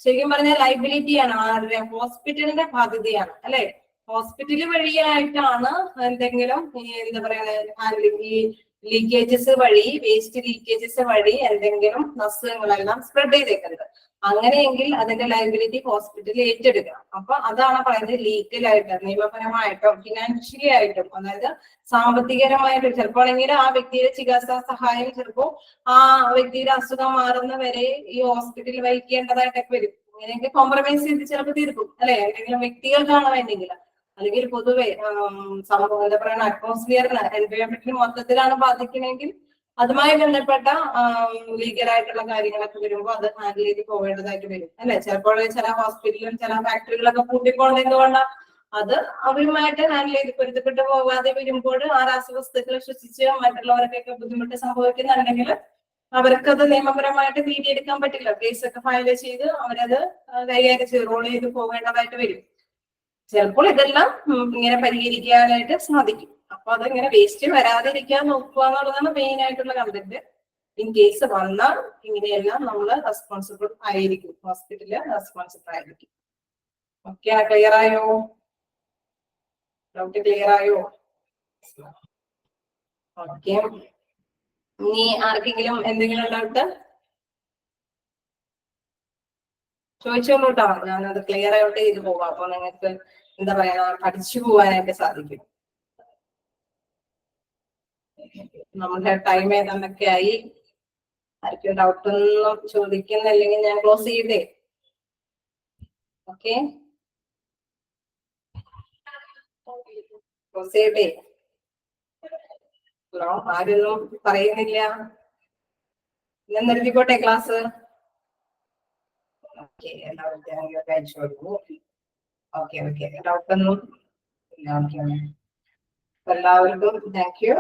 S1: ശരിക്കും പറഞ്ഞ ലൈബിലിറ്റി ആണ്, ആരുടെ, ഹോസ്പിറ്റലിന്റെ ബാധ്യതയാണ് അല്ലെ. ഹോസ്പിറ്റൽ വഴിയായിട്ടാണ് എന്തെങ്കിലും എന്താ പറയുക ഈ ലീക്കേജസ് വഴി, വേസ്റ്റ് ലീക്കേജസ് വഴി എന്തെങ്കിലും അസുഖങ്ങളെല്ലാം സ്പ്രെഡ് ചെയ്തേക്കുന്നത്. അങ്ങനെയെങ്കിൽ അതിന്റെ ലയബിലിറ്റി ഹോസ്പിറ്റലിൽ ഏറ്റെടുക്കണം. അപ്പൊ അതാണ് പറയുന്നത് ലീഗലായിട്ട്, നിയമപരമായിട്ടും ഫിനാൻഷ്യലി ആയിട്ടും, അതായത് സാമ്പത്തികപരമായിട്ടും. ചിലപ്പോഴെങ്കിൽ ആ വ്യക്തിയുടെ ചികിത്സാ സഹായം ചിലപ്പോൾ ആ വ്യക്തിയുടെ അസുഖം മാറുന്നവരെ ഈ ഹോസ്പിറ്റലിൽ വഹിക്കേണ്ടതായിട്ടൊക്കെ വരും. അങ്ങനെയൊക്കെ കോംപ്രമൈസ് ചെയ്ത് ചിലപ്പോൾ തീർക്കും അല്ലെ, എന്തെങ്കിലും വ്യക്തികൾക്കാണോ വേണ്ടെങ്കിൽ, അല്ലെങ്കിൽ പൊതുവെ സമൂഹം എന്താ പറയുക അറ്റ്മോസ്ഫിയറിന്, എൻവയോൺമെന്റിന് മൊത്തത്തിലാണ് ബാധിക്കണമെങ്കിൽ അതുമായി ബന്ധപ്പെട്ട ലീഗലായിട്ടുള്ള കാര്യങ്ങളൊക്കെ വരുമ്പോൾ അത് ഹാൻഡിൽ ചെയ്ത് പോവേണ്ടതായിട്ട് വരും അല്ലെ. ചിലപ്പോൾ ചില ഹോസ്പിറ്റലും ചില ഫാക്ടറികളൊക്കെ പൂട്ടിക്കൊണ്ടെന്നുകൊണ്ടാണ് അത് അവരുമായിട്ട് ഹാൻഡിൽ ചെയ്ത് പൊരുത്തപ്പെട്ട് പോകാതെ വരുമ്പോൾ ആ രാസവസ്തുക്കൾ ശ്വസിച്ച് മറ്റുള്ളവർക്കൊക്കെ ബുദ്ധിമുട്ട് സംഭവിക്കുന്നുണ്ടെങ്കിൽ അവർക്കത് നിയമപരമായിട്ട് നേടിയെടുക്കാൻ പറ്റില്ല. കേസൊക്കെ ഫയൽ ചെയ്ത് അവരത് കൈകാര്യം ചെയ്ത് റോൾ ചെയ്ത് പോകേണ്ടതായിട്ട് വരും. ചിലപ്പോൾ ഇതെല്ലാം ഇങ്ങനെ പരിഹരിക്കാനായിട്ട് സാധിക്കും. അപ്പൊ അതിങ്ങനെ വേസ്റ്റ് വരാതിരിക്കാൻ നോക്കുക എന്നുള്ളതാണ് മെയിൻ ആയിട്ടുള്ള കണ്ടന്റ്. ഇൻ കേസ് വന്നാൽ ഇങ്ങനെയെല്ലാം നമ്മൾ റെസ്പോൺസിബിൾ ആയിരിക്കും, ഹോസ്പിറ്റല് റെസ്പോൺസിബിൾ ആയിരിക്കും. ഓക്കെ, ക്ലിയർ ആയോ? ഡൗട്ട് ക്ലിയർ ആയോ? ഓക്കെ, ഇനി ആർക്കെങ്കിലും എന്തെങ്കിലും ഡൗട്ട് ചോദിച്ചോളൂ കേട്ടോ. ഞാനത് ക്ലിയർ ആയിട്ട് ചെയ്ത് പോവാം. അപ്പൊ നിങ്ങൾക്ക് എന്താ പറയാ പഠിച്ചു പോവാനായിട്ട് സാധിക്കും. നമ്മുടെ ടൈം ഏതാണ്ടൊക്കെ ആയി. ആർക്കും ഡൗട്ടൊന്നും ചോദിക്കുന്നില്ലെങ്കിൽ ഞാൻ ക്ലോസ് ചെയ്തേ. ഓക്കെ, ക്ലോസ് ചെയ്തേ. ഹലോ, ആരൊന്നും പറയുന്നില്ല. ഞാൻ നിർത്തിക്കോട്ടെ ക്ലാസ്. ഓക്കെ, എല്ലാവരും അയച്ചു കൊടുക്കൂ. ഓക്കെ ഓക്കെ, ഡൗട്ടൊന്നും ഇല്ല. ഓക്കെ, എല്ലാവർക്കും താങ്ക് യു.